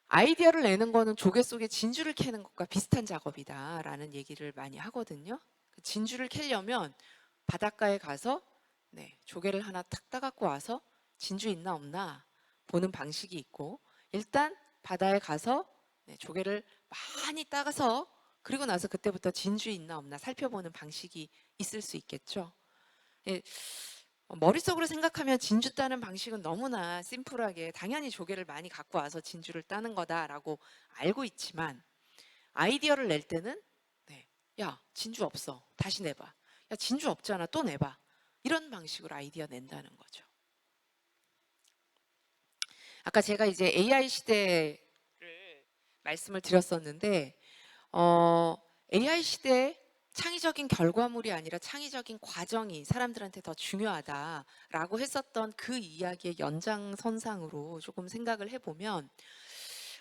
아이디어를 내는 거는 조개 속에 진주를 캐는 것과 비슷한 작업이다라는 얘기를 많이 하거든요. 진주를 캐려면 바닷가에 가서, 네, 조개를 하나 탁 따갖고 와서 진주 있나 없나 보는 방식이 있고, 일단 바다에 가서, 네, 조개를 많이 따가서 그리고 나서 그때부터 진주 있나 없나 살펴보는 방식이 있을 수 있겠죠. 예, 머릿속으로 생각하면 진주 따는 방식은 너무나 심플하게 당연히 조개를 많이 갖고 와서 진주를 따는 거다라고 알고 있지만, 아이디어를 낼 때는, 네, 야, 진주 없어, 다시 내봐. 야, 진주 없잖아, 또 내봐. 이런 방식으로 아이디어 낸다는 거죠. 아까 제가 이제 AI 시대를 말씀을 드렸었는데, AI 시대에 창의적인 결과물이 아니라 창의적인 과정이 사람들한테 더 중요하다라고 했었던 그 이야기의 연장선상으로 조금 생각을 해보면,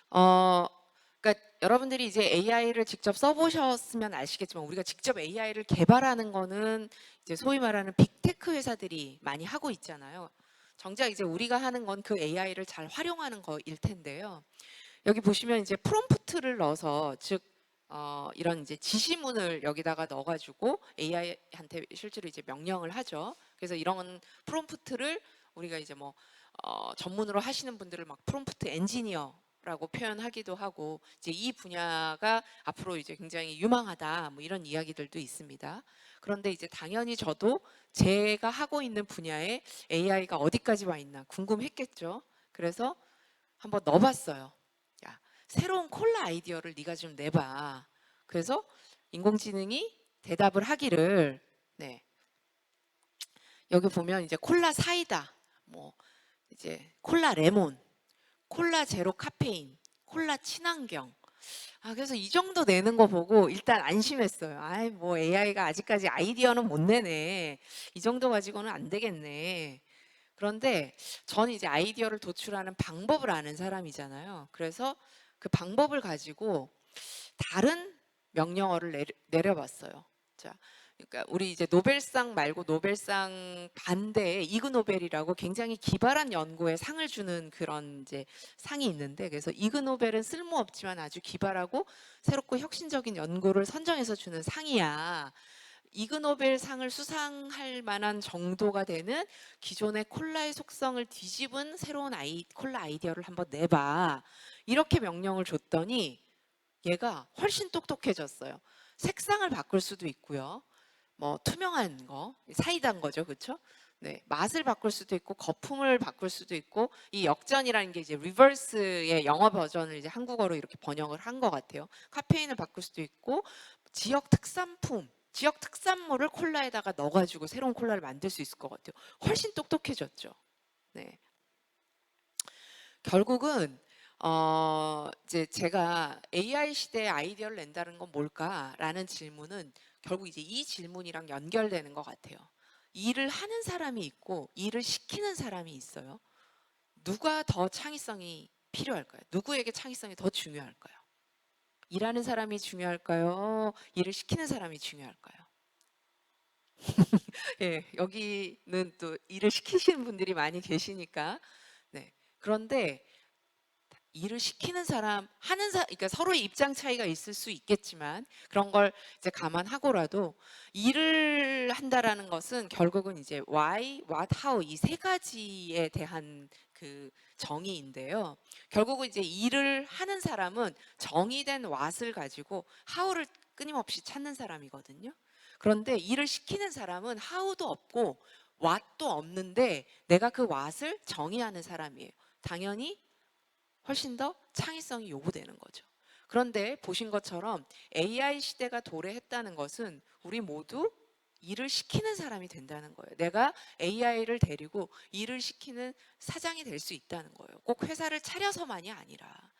그러니까 여러분들이 이제 AI를 직접 써보셨으면 아시겠지만 우리가 직접 AI를 개발하는 거는 이제 소위 말하는 빅테크 회사들이 많이 하고 있잖아요. 정작 이제 우리가 하는 건 그 AI를 잘 활용하는 거일 텐데요. 여기 보시면 이제 프롬프트를 넣어서, 즉 이런 이제 지시문을 여기다가 넣어가지고 AI한테 실제로 이제 명령을 하죠. 그래서 이런 프롬프트를 우리가 이제 뭐 전문으로 하시는 분들을 막 프롬프트 엔지니어라고 표현하기도 하고, 이제 이 분야가 앞으로 이제 굉장히 유망하다, 뭐 이런 이야기들도 있습니다. 그런데 이제 당연히 저도 제가 하고 있는 분야에 AI가 어디까지 와 있나 궁금했겠죠. 그래서 한번 넣어봤어요. 야, 새로운 콜라 아이디어를 네가 좀 내봐. 그래서 인공지능이 대답을 하기를, 네, 여기 보면 이제 콜라 사이다, 뭐 이제 콜라 레몬, 콜라 제로 카페인, 콜라 친환경. 그래서 이 정도 내는 거 보고 일단 안심했어요. 아이, 뭐 AI가 아직까지 아이디어는 못 내네. 이 정도 가지고는 안 되겠네. 그런데 저는 이제 아이디어를 도출하는 방법을 아는 사람이잖아요. 그래서 그 방법을 가지고 다른 명령어를 내려봤어요. 자, 그러니까 우리 이제 노벨상 말고 노벨상 반대에 이그노벨이라고 굉장히 기발한 연구에 상을 주는 그런 이제 상이 있는데, 그래서 이그노벨은 쓸모없지만 아주 기발하고 새롭고 혁신적인 연구를 선정해서 주는 상이야. 이그노벨 상을 수상할 만한 정도가 되는 기존의 콜라의 속성을 뒤집은 새로운 콜라 아이디어를 한번 내봐. 이렇게 명령을 줬더니 얘가 훨씬 똑똑해졌어요. 색상을 바꿀 수도 있고요. 뭐 투명한 거, 사이다인 거죠, 그렇죠? 네, 맛을 바꿀 수도 있고 거품을 바꿀 수도 있고, 이 역전이라는 게 이제 리버스의 영어 버전을 이제 한국어로 이렇게 번역을 한 것 같아요. 카페인을 바꿀 수도 있고, 지역 특산품, 지역 특산물을 콜라에다가 넣어가지고 새로운 콜라를 만들 수 있을 것 같아요. 훨씬 똑똑해졌죠. 네, 결국은 이제 제가 AI 시대에 아이디어를 낸다는 건 뭘까라는 질문은 결국 이제 이 질문이랑 연결되는 것 같아요. 일을 하는 사람이 있고 일을 시키는 사람이 있어요. 누가 더 창의성이 필요할까요? 누구에게 창의성이 더 중요할까요? 일하는 사람이 중요할까요? 일을 시키는 사람이 중요할까요? 예, 여기는 또 일을 시키시는 분들이 많이 계시니까. 네. 그런데 일을 시키는 사람, 하는 그러니까 서로의 입장 차이가 있을 수 있겠지만 그런 걸 이제 감안하고라도 일을 한다라는 것은 결국은 이제 why, what, how 이 세 가지에 대한 그 정의인데요. 결국은 이제 일을 하는 사람은 정의된 what을 가지고 how를 끊임없이 찾는 사람이거든요. 그런데 일을 시키는 사람은 how도 없고 what도 없는데 내가 그 what을 정의하는 사람이에요. 당연히 훨씬 더 창의성이 요구되는 거죠. 그런데 보신 것처럼 AI 시대가 도래했다는 것은 우리 모두 일을 시키는 사람이 된다는 거예요. 내가 AI를 데리고 일을 시키는 사장이 될 수 있다는 거예요. 꼭 회사를 차려서만이 아니라.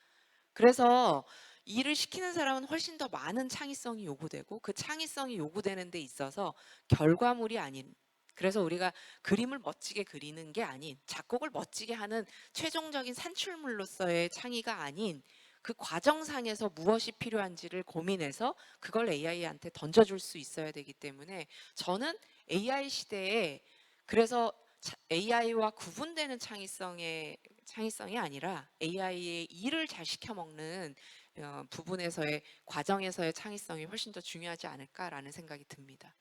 그래서 일을 시키는 사람은 훨씬 더 많은 창의성이 요구되고, 그 창의성이 요구되는 데 있어서 결과물이 아닌, 그래서 우리가 그림을 멋지게 그리는 게 아닌, 작곡을 멋지게 하는 최종적인 산출물로서의 창의가 아닌, 그 과정상에서 무엇이 필요한지를 고민해서 그걸 AI한테 던져줄 수 있어야 되기 때문에 저는 AI 시대에, 그래서 AI와 구분되는 창의성이 아니라 AI의 일을 잘 시켜먹는 부분에서의, 과정에서의 창의성이 훨씬 더 중요하지 않을까라는 생각이 듭니다.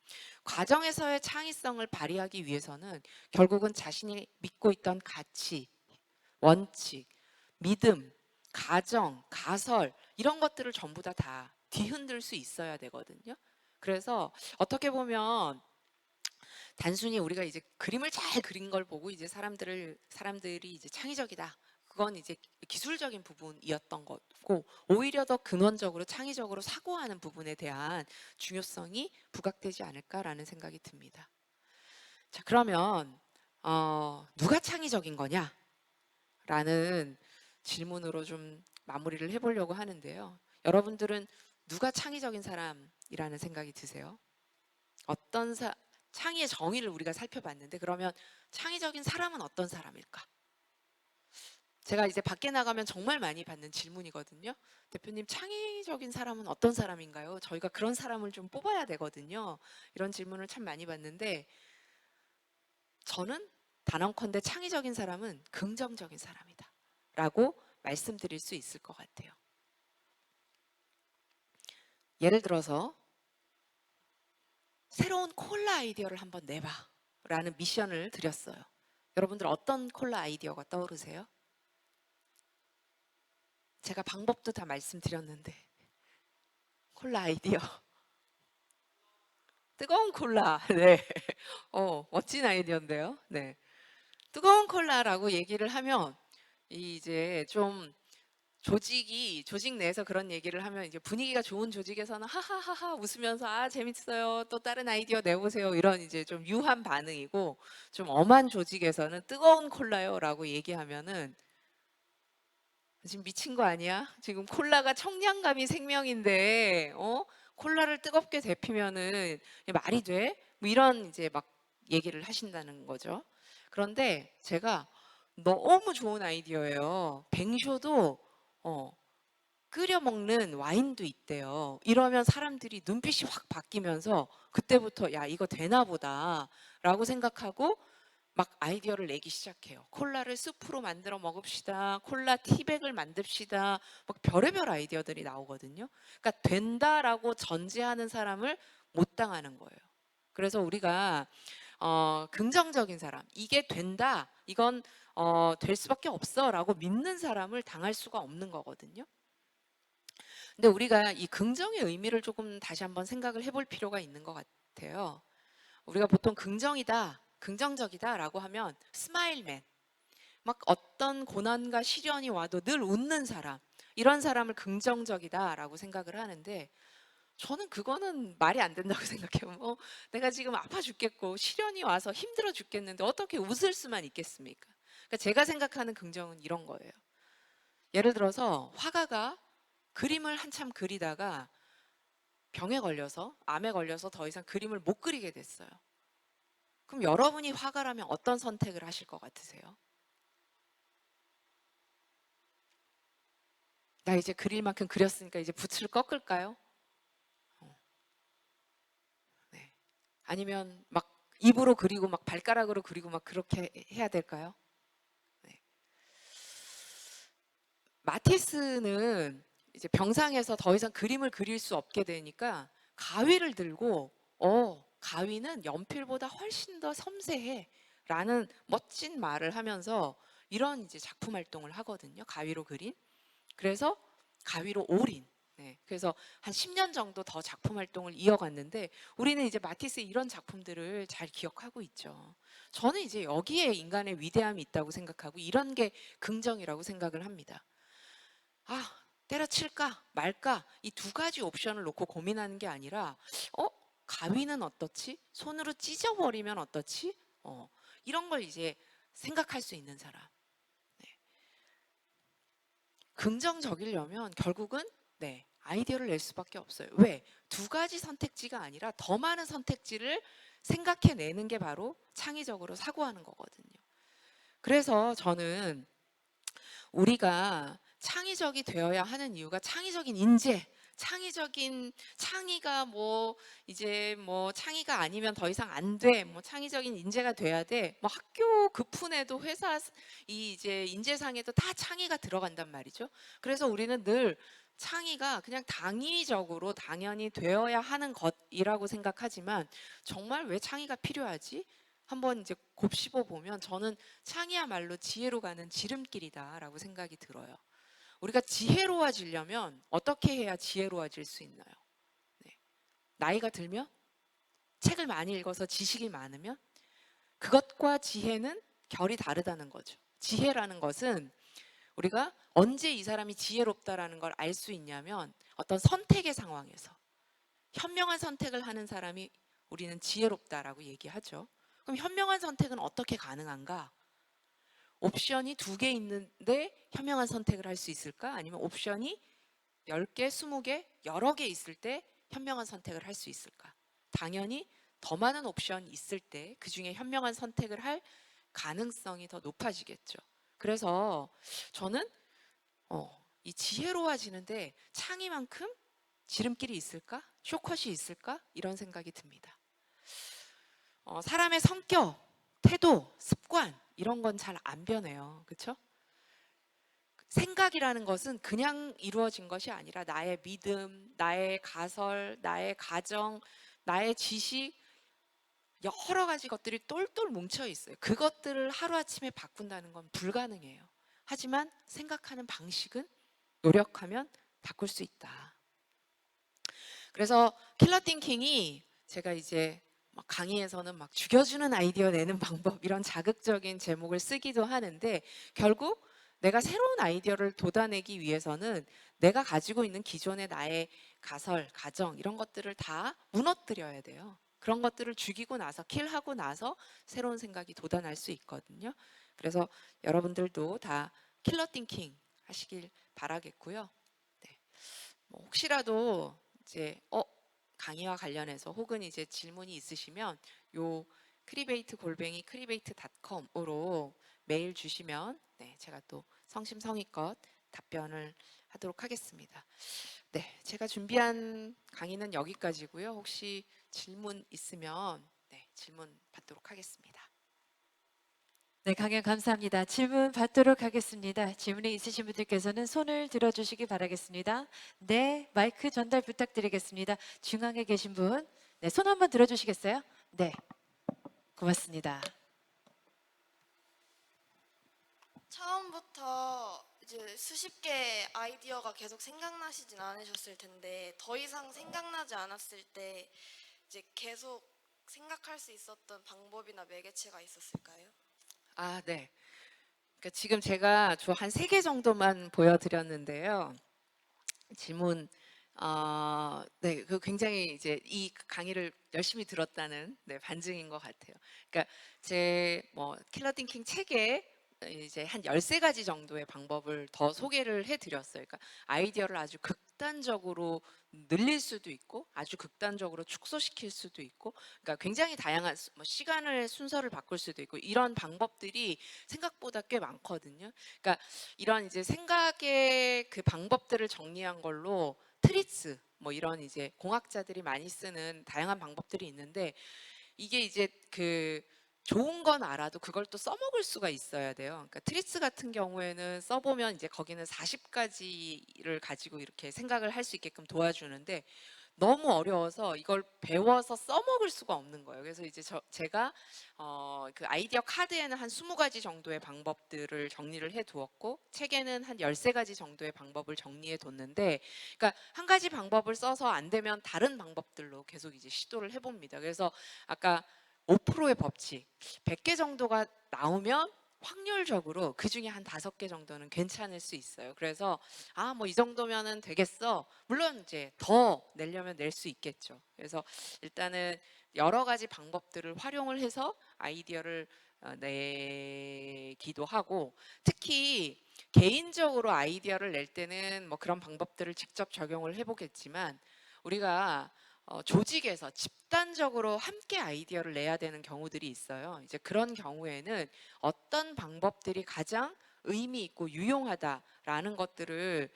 과정에서의 창의성을 발휘하기 위해서는 결국은 자신이 믿고 있던 가치, 원칙, 믿음, 가정, 가설 이런 것들을 전부 다 뒤흔들 수 있어야 되거든요. 그래서 어떻게 보면 단순히 우리가 이제 그림을 잘 그린 걸 보고 이제 사람들이 이제 창의적이다, 그건 이제 기술적인 부분이었던 거고, 오히려 더 근원적으로 창의적으로 사고하는 부분에 대한 중요성이 부각되지 않을까라는 생각이 듭니다. 자, 그러면 누가 창의적인 거냐라는 질문으로 좀 마무리를 해보려고 하는데요. 여러분들은 누가 창의적인 사람이라는 생각이 드세요? 창의의 정의를 우리가 살펴봤는데, 그러면 창의적인 사람은 어떤 사람일까? 제가 이제 밖에 나가면 정말 많이 받는 질문이거든요. 대표님, 창의적인 사람은 어떤 사람인가요? 저희가 그런 사람을 좀 뽑아야 되거든요. 이런 질문을 참 많이 받는데, 저는 단언컨대 창의적인 사람은 긍정적인 사람이다 라고 말씀드릴 수 있을 것 같아요. 예를 들어서 새로운 콜라 아이디어를 한번 내봐 라는 미션을 드렸어요. 여러분들 어떤 콜라 아이디어가 떠오르세요? 제가 방법도 다 말씀드렸는데. 콜라 아이디어. 뜨거운 콜라. 네. 멋진 아이디어인데요. 네. 뜨거운 콜라라고 얘기를 하면 이제 좀 조직 내에서 그런 얘기를 하면 이제 분위기가 좋은 조직에서는 하하하하 웃으면서 아 재밌어요, 또 다른 아이디어 내보세요, 이런 이제 좀 유한 반응이고, 좀 엄한 조직에서는 뜨거운 콜라요라고 얘기하면은 지금 미친 거 아니야? 지금 콜라가 청량감이 생명인데 콜라를 뜨겁게 데피면은 말이 돼? 뭐 이런 이제 막 얘기를 하신다는 거죠. 그런데 제가 너무 좋은 아이디어예요. 뱅쇼도 어, 끓여 먹는 와인도 있대요. 이러면 사람들이 눈빛이 확 바뀌면서 그때부터 야, 이거 되나 보다 라고 생각하고 막 아이디어를 내기 시작해요. 콜라를 스프로 만들어 먹읍시다. 콜라 티백을 만듭시다. 막 별의별 아이디어들이 나오거든요. 그러니까 된다라고 전제하는 사람을 못 당하는 거예요. 그래서 우리가 긍정적인 사람, 이게 된다, 이건 될 수밖에 없어라고 믿는 사람을 당할 수가 없는 거거든요. 근데 우리가 이 긍정의 의미를 조금 다시 한번 생각을 해볼 필요가 있는 것 같아요. 우리가 보통 긍정이다, 긍정적이다라고 하면 스마일맨, 막 어떤 고난과 시련이 와도 늘 웃는 사람, 이런 사람을 긍정적이다라고 생각을 하는데 저는 그거는 말이 안 된다고 생각해요. 내가 지금 아파 죽겠고 시련이 와서 힘들어 죽겠는데 어떻게 웃을 수만 있겠습니까? 그러니까 제가 생각하는 긍정은 이런 거예요. 예를 들어서 화가가 그림을 한참 그리다가 병에 걸려서, 암에 걸려서 더 이상 그림을 못 그리게 됐어요. 그럼 여러분이 화가라면 어떤 선택을 하실 것 같으세요? 나 이제 그릴 만큼 그렸으니까 이제 붓을 꺾을까요? 네. 아니면 막 입으로 그리고 막 발가락으로 그리고 막 그렇게 해야 될까요? 네. 마티스는 이제 병상에서 더 이상 그림을 그릴 수 없게 되니까 가위를 들고 가위는 연필보다 훨씬 더 섬세해 라는 멋진 말을 하면서 이런 이제 작품 활동을 하거든요. 가위로 그린. 그래서 가위로 올인. 네, 그래서 한 10년 정도 더 작품 활동을 이어갔는데 우리는 이제 마티스의 이런 작품들을 잘 기억하고 있죠. 저는 이제 여기에 인간의 위대함이 있다고 생각하고 이런 게 긍정이라고 생각을 합니다. 아, 때려칠까 말까 이 두 가지 옵션을 놓고 고민하는 게 아니라 어? 가위는 어떻지? 손으로 찢어버리면 어떻지? 이런 걸 이제 생각할 수 있는 사람. 네. 긍정적이려면 결국은 네, 아이디어를 낼 수밖에 없어요. 왜? 두 가지 선택지가 아니라 더 많은 선택지를 생각해내는 게 바로 창의적으로 사고하는 거거든요. 그래서 저는 우리가 창의적이 되어야 하는 이유가 창의적인 인재, 창의적인 창의가 이제 창의가 아니면 더 이상 안 돼. 창의적인 인재가 돼야 돼. 학교 급훈에도 회사 이 이제 인재상에도 다 창의가 들어간단 말이죠. 그래서 우리는 늘 창의가 그냥 당위적으로 당연히 되어야 하는 것이라고 생각하지만 정말 왜 창의가 필요하지? 한번 이제 곱씹어 보면 저는 창의야말로 지혜로 가는 지름길이다라고 생각이 들어요. 우리가 지혜로워지려면 어떻게 해야 지혜로워질 수 있나요? 네. 나이가 들면? 책을 많이 읽어서 지식이 많으면? 그것과 지혜는 결이 다르다는 거죠. 지혜라는 것은 우리가 언제 이 사람이 지혜롭다라는 걸 알 수 있냐면 어떤 선택의 상황에서 현명한 선택을 하는 사람이 우리는 지혜롭다라고 얘기하죠. 그럼 현명한 선택은 어떻게 가능한가? 옵션이 두 개 있는데 현명한 선택을 할 수 있을까? 아니면 옵션이 10개, 20개, 여러 개 있을 때 현명한 선택을 할 수 있을까? 당연히 더 많은 옵션이 있을 때 그중에 현명한 선택을 할 가능성이 더 높아지겠죠. 그래서 저는 이 지혜로워지는데 창의만큼 지름길이 있을까? 쇼컷이 있을까? 이런 생각이 듭니다. 사람의 성격, 태도, 습관 이런 건 잘 안 변해요. 그렇죠? 생각이라는 것은 그냥 이루어진 것이 아니라 나의 믿음, 나의 가설, 나의 가정, 나의 지식 여러 가지 것들이 똘똘 뭉쳐 있어요. 그것들을 하루아침에 바꾼다는 건 불가능해요. 하지만 생각하는 방식은 노력하면 바꿀 수 있다. 그래서 킬러 띵킹이 제가 이제 강의에서는 막 죽여주는 아이디어 내는 방법 이런 자극적인 제목을 쓰기도 하는데 결국 내가 새로운 아이디어를 돋아내기 위해서는 내가 가지고 있는 기존의 나의 가설, 가정 이런 것들을 다 무너뜨려야 돼요. 그런 것들을 죽이고 나서 킬하고 나서 새로운 생각이 돋아날 수 있거든요. 그래서 여러분들도 다 킬러 띵킹 하시길 바라겠고요. 네. 혹시라도 이제 강의와 관련해서 혹은 이제 질문이 있으시면 요 크리베이트@크리베이트.com으로 메일 주시면 네, 제가 또 성심성의껏 답변을 하도록 하겠습니다. 네, 제가 준비한 강의는 여기까지고요. 혹시 질문 있으면 질문 받도록 하겠습니다. 네, 강연 감사합니다. 질문 받도록 하겠습니다. 질문이 있으신 분들께서는 손을 들어주시기 바라겠습니다. 네, 마이크 전달 부탁드리겠습니다. 중앙에 계신 분, 네, 손 한번 들어주시겠어요? 네, 고맙습니다. 처음부터 이제 수십 개의 아이디어가 계속 생각나시진 않으셨을 텐데 더 이상 생각나지 않았을 때 이제 계속 생각할 수 있었던 방법이나 매개체가 있었을까요? 아, 네. 그러니까 지금 제가 한 3개 정도만 보여드렸는데요. 질문, 네, 그 굉장히 이제 이 강의를 열심히 들었다는 반증인 것 같아요. 그러니까 제 킬러 띵킹 책에 이제 한 13가지 정도의 방법을 더 소개를 해드렸어요. 그러니까 아이디어를 아주 극단적으로 늘릴 수도 있고 아주 극단적으로 축소시킬 수도 있고, 그러니까 굉장히 다양한 시간을 순서를 바꿀 수도 있고 이런 방법들이 생각보다 꽤 많거든요. 그러니까 이런 이제 생각의 그 방법들을 정리한 걸로 트리츠 이런 이제 공학자들이 많이 쓰는 다양한 방법들이 있는데, 이게 이제 그 좋은 건 알아도 그걸 또 써먹을 수가 있어야 돼요. 그러니까 트리츠 같은 경우에는 써보면 이제 거기는 40가지를 가지고 이렇게 생각을 할 수 있게끔 도와주는데 너무 어려워서 이걸 배워서 써먹을 수가 없는 거예요. 그래서 이제 제가 그 아이디어 카드에는 한 20가지 정도의 방법들을 정리를 해 두었고 책에는 한 13가지 정도의 방법을 정리해 뒀는데, 그러니까 한 가지 방법을 써서 안 되면 다른 방법들로 계속 이제 시도를 해봅니다. 그래서 아까 5%의 법칙, 100개 정도가 나오면 확률적으로 그 중에 한 5개 정도는 괜찮을 수 있어요. 그래서 이 정도면은 되겠어. 물론 이제 더 내려면 낼 수 있겠죠. 그래서 일단은 여러 가지 방법들을 활용을 해서 아이디어를 내기도 하고, 특히 개인적으로 아이디어를 낼 때는 그런 방법들을 직접 적용을 해보겠지만, 우리가 조직에서 집단적으로 함께 아이디어를 내야 되는 경우들이 있어요. 이제 그런 경우에는 어떤 방법들이 가장 의미 있고 유용하다라는 것들을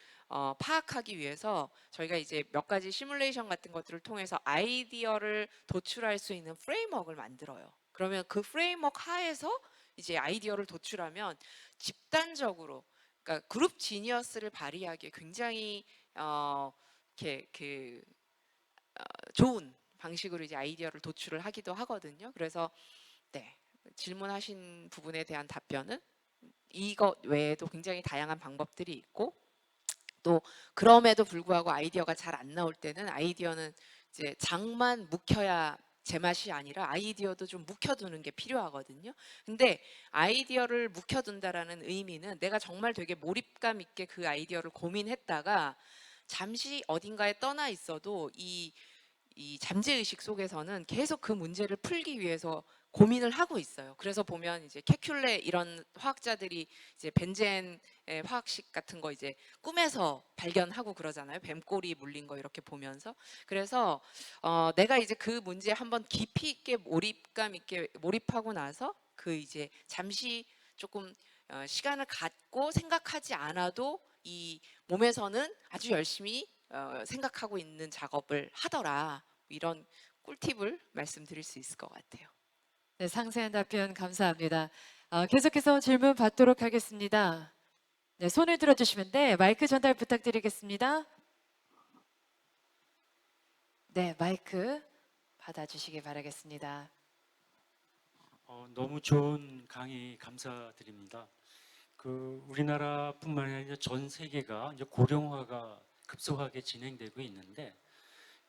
파악하기 위해서 저희가 이제 몇 가지 시뮬레이션 같은 것들을 통해서 아이디어를 도출할 수 있는 프레임워크를 만들어요. 그러면 그 프레임워크 하에서 이제 아이디어를 도출하면 집단적으로, 그러니까 그룹 지니어스를 발휘하기에 굉장히 이렇게 좋은 방식으로 이제 아이디어를 도출을 하기도 하거든요. 그래서 네, 질문하신 부분에 대한 답변은 이것 외에도 굉장히 다양한 방법들이 있고, 또 그럼에도 불구하고 아이디어가 잘 안 나올 때는 아이디어는 이제 장만 묵혀야 제맛이 아니라 아이디어도 좀 묵혀두는 게 필요하거든요. 근데 아이디어를 묵혀둔다라는 의미는 내가 정말 되게 몰입감 있게 그 아이디어를 고민했다가 잠시 어딘가에 떠나 있어도 이 잠재의식 속에서는 계속 그 문제를 풀기 위해서 고민을 하고 있어요. 그래서 보면 이제 케큘레 이런 화학자들이 이제 벤젠의 화학식 같은 거 이제 꿈에서 발견하고 그러잖아요. 뱀꼬리 물린 거 이렇게 보면서. 그래서 내가 이제 그 문제에 한번 깊이 있게 몰입감 있게 몰입하고 나서 그 이제 잠시 조금 시간을 갖고 생각하지 않아도 이 몸에서는 아주 열심히 생각하고 있는 작업을 하더라. 이런 꿀팁을 말씀드릴 수 있을 것 같아요. 네, 상세한 답변 감사합니다. 계속해서 질문 받도록 하겠습니다. 네, 손을 들어주시면 마이크 전달 부탁드리겠습니다. 네, 마이크 받아주시기 바라겠습니다. 너무 좋은 강의 감사드립니다. 우리나라뿐만 아니라 전 세계가 이제 고령화가 급속하게 진행되고 있는데,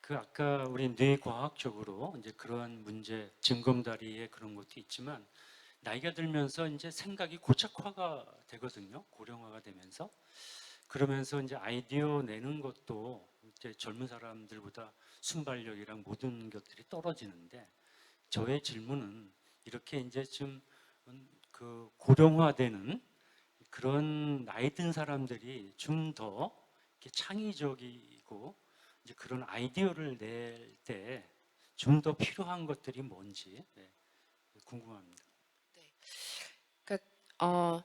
아까 우리 뇌과학적으로 이제 그러한 문제, 징검다리에 그런 것도 있지만, 나이가 들면서 이제 생각이 고착화가 되거든요. 고령화가 되면서. 그러면서 이제 아이디어 내는 것도 이제 젊은 사람들보다 순발력이랑 모든 것들이 떨어지는데, 저의 질문은 이렇게 이제 좀 고령화되는 그런 나이 든 사람들이 좀 더 창의적이고 이제 그런 아이디어를 낼 때 좀 더 필요한 것들이 뭔지 궁금합니다. 네. 그러니까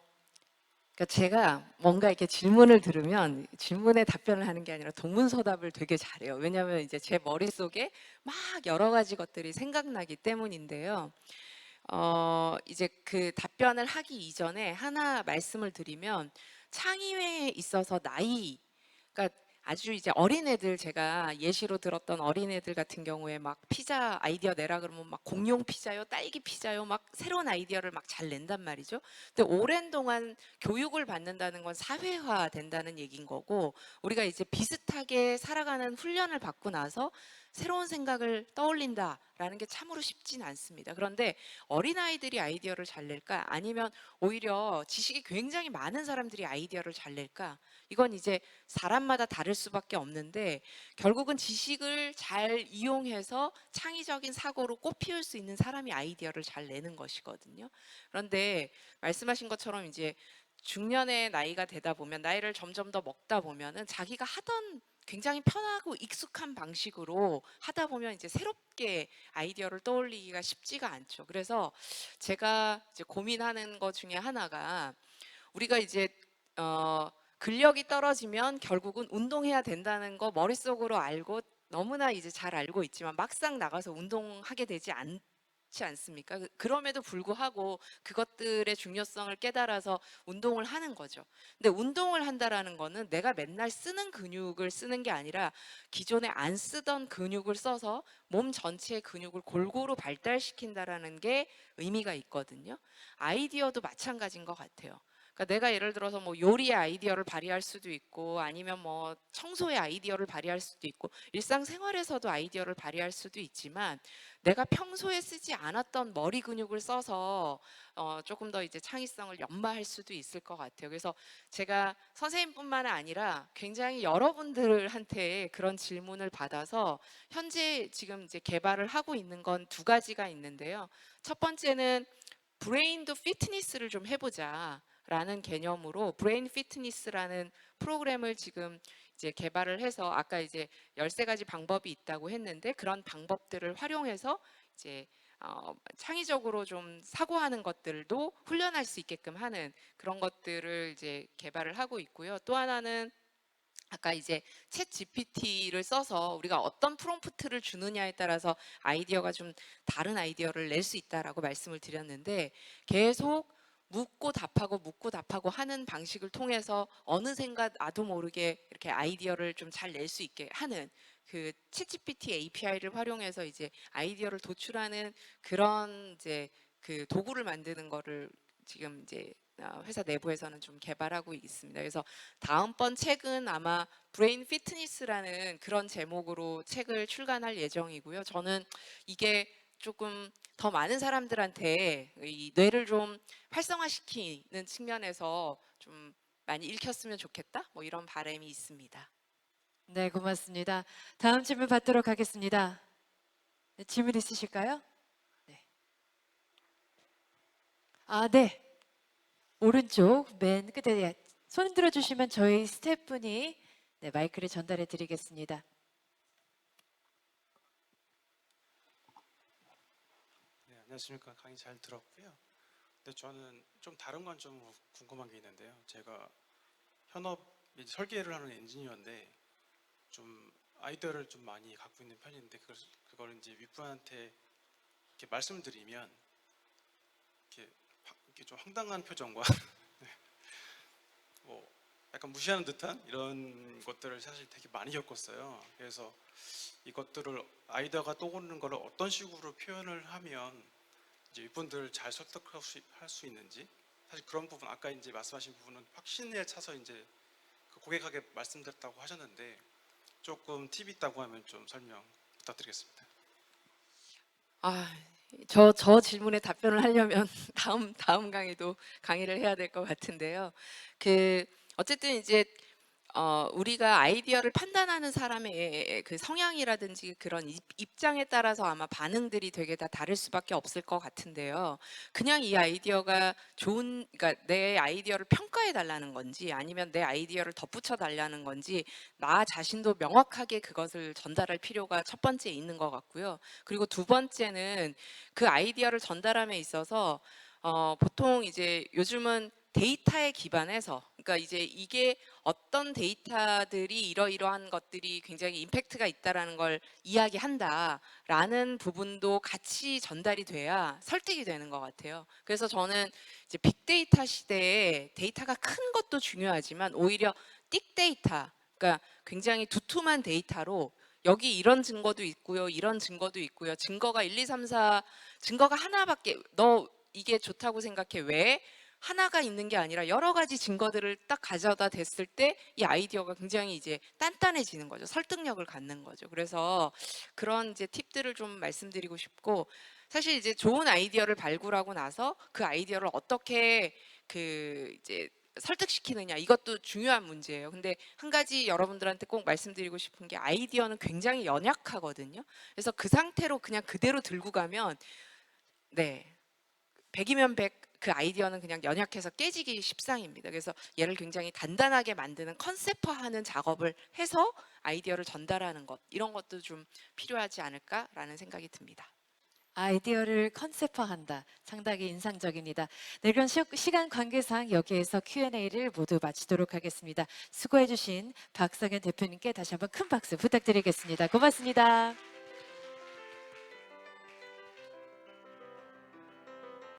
그러니까 제가 뭔가 이렇게 질문을 들으면 질문에 답변을 하는 게 아니라 동문서답을 되게 잘해요. 왜냐하면 이제 제 머릿속에 막 여러 가지 것들이 생각나기 때문인데요. 이제 그 답변을 하기 이전에 하나 말씀을 드리면 창의회에 있어서 나이, 그러니까 아주 이제 어린애들 제가 예시로 들었던 어린애들 같은 경우에 막 피자 아이디어 내라 그러면 막 공룡 피자요, 딸기 피자요, 막 새로운 아이디어를 막 잘 낸단 말이죠. 근데 오랜 동안 교육을 받는다는 건 사회화 된다는 얘기인 거고 우리가 이제 비슷하게 살아가는 훈련을 받고 나서 새로운 생각을 떠올린다라는 게 참으로 쉽진 않습니다. 그런데 어린아이들이 아이디어를 잘 낼까? 아니면 오히려 지식이 굉장히 많은 사람들이 아이디어를 잘 낼까? 이건 이제 사람마다 다를 수밖에 없는데 결국은 지식을 잘 이용해서 창의적인 사고로 꽃피울 수 있는 사람이 아이디어를 잘 내는 것이거든요. 그런데 말씀하신 것처럼 이제 중년의 나이가 되다 보면 나이를 점점 더 먹다 보면은 자기가 하던 굉장히 편하고 익숙한 방식으로 하다 보면 이제 새롭게 아이디어를 떠올리기가 쉽지가 않죠. 그래서 제가 이제 고민하는 것 중에 하나가 우리가 이제 근력이 떨어지면 결국은 운동해야 된다는 거 머릿속으로 알고 너무나 이제 잘 알고 있지만 막상 나가서 운동하게 되지 않지 않습니까? 그럼에도 불구하고 그것들의 중요성을 깨달아서 운동을 하는 거죠. 근데 운동을 한다라는 거는 내가 맨날 쓰는 근육을 쓰는 게 아니라 기존에 안 쓰던 근육을 써서 몸 전체의 근육을 골고루 발달시킨다라는 게 의미가 있거든요. 아이디어도 마찬가지인 것 같아요. 그러니까 내가 예를 들어서 뭐 요리의 아이디어를 발휘할 수도 있고 아니면 뭐 청소의 아이디어를 발휘할 수도 있고 일상생활에서도 아이디어를 발휘할 수도 있지만 내가 평소에 쓰지 않았던 머리 근육을 써서 조금 더 이제 창의성을 연마할 수도 있을 것 같아요. 그래서 제가 선생님뿐만 아니라 굉장히 여러분들한테 그런 질문을 받아서 현재 지금 이제 개발을 하고 있는 건 두 가지가 있는데요. 첫 번째는 브레인도 피트니스를 좀 해보자. 라는 개념으로 브레인 피트니스라는 프로그램을 지금 이제 개발을 해서 아까 이제 13가지 방법이 있다고 했는데 그런 방법들을 활용해서 이제 창의적으로 좀 사고하는 것들도 훈련할 수 있게끔 하는 그런 것들을 이제 개발을 하고 있고요. 또 하나는 아까 이제 챗 GPT를 써서 우리가 어떤 프롬프트를 주느냐에 따라서 아이디어가 좀 다른 아이디어를 낼 수 있다라고 말씀을 드렸는데 계속 묻고 답하고 하는 방식을 통해서 어느샌가 나도 모르게 이렇게 아이디어를 좀 잘 낼 수 있게 하는 그 챗GPT API를 활용해서 이제 아이디어를 도출하는 그런 이제 그 도구를 만드는 거를 지금 이제 회사 내부에서는 좀 개발하고 있습니다. 그래서 다음번 책은 아마 브레인 피트니스라는 그런 제목으로 책을 출간할 예정이고요. 저는 이게 조금 더 많은 사람들한테 이 뇌를 좀 활성화시키는 측면에서 좀 많이 읽혔으면 좋겠다. 뭐 이런 바람이 있습니다. 네, 고맙습니다. 다음 질문 받도록 하겠습니다. 네, 질문 있으실까요? 네. 네. 오른쪽 맨 끝에 손 들어주시면 저희 스태프분이 네, 마이크를 전달해 드리겠습니다. 네, 안녕하십니까. 강의 잘 들었고요. 근데 저는 좀 다른 건 좀 궁금한 게 있는데요. 제가 현업 설계를 하는 엔지니어인데 좀 아이디어를 좀 많이 갖고 있는 편인데 그걸 이제 윗분한테 이렇게 말씀드리면 이렇게 좀 황당한 표정과 뭐 약간 무시하는 듯한 이런 것들을 사실 되게 많이 겪었어요. 그래서 이것들을 아이디어가 떠오르는 거를 어떤 식으로 표현을 하면 이제 윗분들 잘 설득할 수 있는지, 사실 그런 부분 아까 이제 말씀하신 부분은 확신에 차서 이제 그 고객에게 말씀드렸다고 하셨는데 조금 팁이 있다고 하면 좀 설명 부탁드리겠습니다. 저 질문에 답변을 하려면 다음 강의도 강의를 해야 될 것 같은데요. 어쨌든 이제 우리가 아이디어를 판단하는 사람의 그 성향이라든지 그런 입장에 따라서 아마 반응들이 되게 다 다를 수밖에 없을 것 같은데요. 그냥 이 아이디어가 그러니까 내 아이디어를 평가해 달라는 건지 아니면 내 아이디어를 덧붙여 달라는 건지 나 자신도 명확하게 그것을 전달할 필요가 첫 번째 있는 것 같고요. 그리고 두 번째는 그 아이디어를 전달함에 있어서 보통 이제 요즘은 데이터에 기반해서, 그러니까 이제 이게 어떤 데이터들이 이러이러한 것들이 굉장히 임팩트가 있다라는 걸 이야기한다라는 부분도 같이 전달이 돼야 설득이 되는 것 같아요. 그래서 저는 이제 빅데이터 시대에 데이터가 큰 것도 중요하지만 오히려 띡데이터, 그러니까 굉장히 두툼한 데이터로 여기 이런 증거도 있고요, 이런 증거도 있고요, 증거가 1, 2, 3, 4 증거가 하나밖에, 너 이게 좋다고 생각해, 왜? 하나가 있는 게 아니라 여러 가지 증거들을 딱 가져다 댔을 때 이 아이디어가 굉장히 이제 단단해지는 거죠. 설득력을 갖는 거죠. 그래서 그런 이제 팁들을 좀 말씀드리고 싶고, 사실 이제 좋은 아이디어를 발굴하고 나서 그 아이디어를 어떻게 이제 설득시키느냐, 이것도 중요한 문제예요. 근데 한 가지 여러분들한테 꼭 말씀드리고 싶은 게, 아이디어는 굉장히 연약하거든요. 그래서 그 상태로 그냥 그대로 들고 가면, 네, 100이면 100, 그 아이디어는 그냥 연약해서 깨지기 십상입니다. 그래서 얘를 굉장히 단단하게 만드는 컨셉화하는 작업을 해서 아이디어를 전달하는 것, 이런 것도 좀 필요하지 않을까라는 생각이 듭니다. 아이디어를 컨셉화한다. 상당히 인상적입니다. 네, 그럼 시간 관계상 여기에서 Q&A를 모두 마치도록 하겠습니다. 수고해주신 박성현 대표님께 다시 한번 큰 박수 부탁드리겠습니다. 고맙습니다.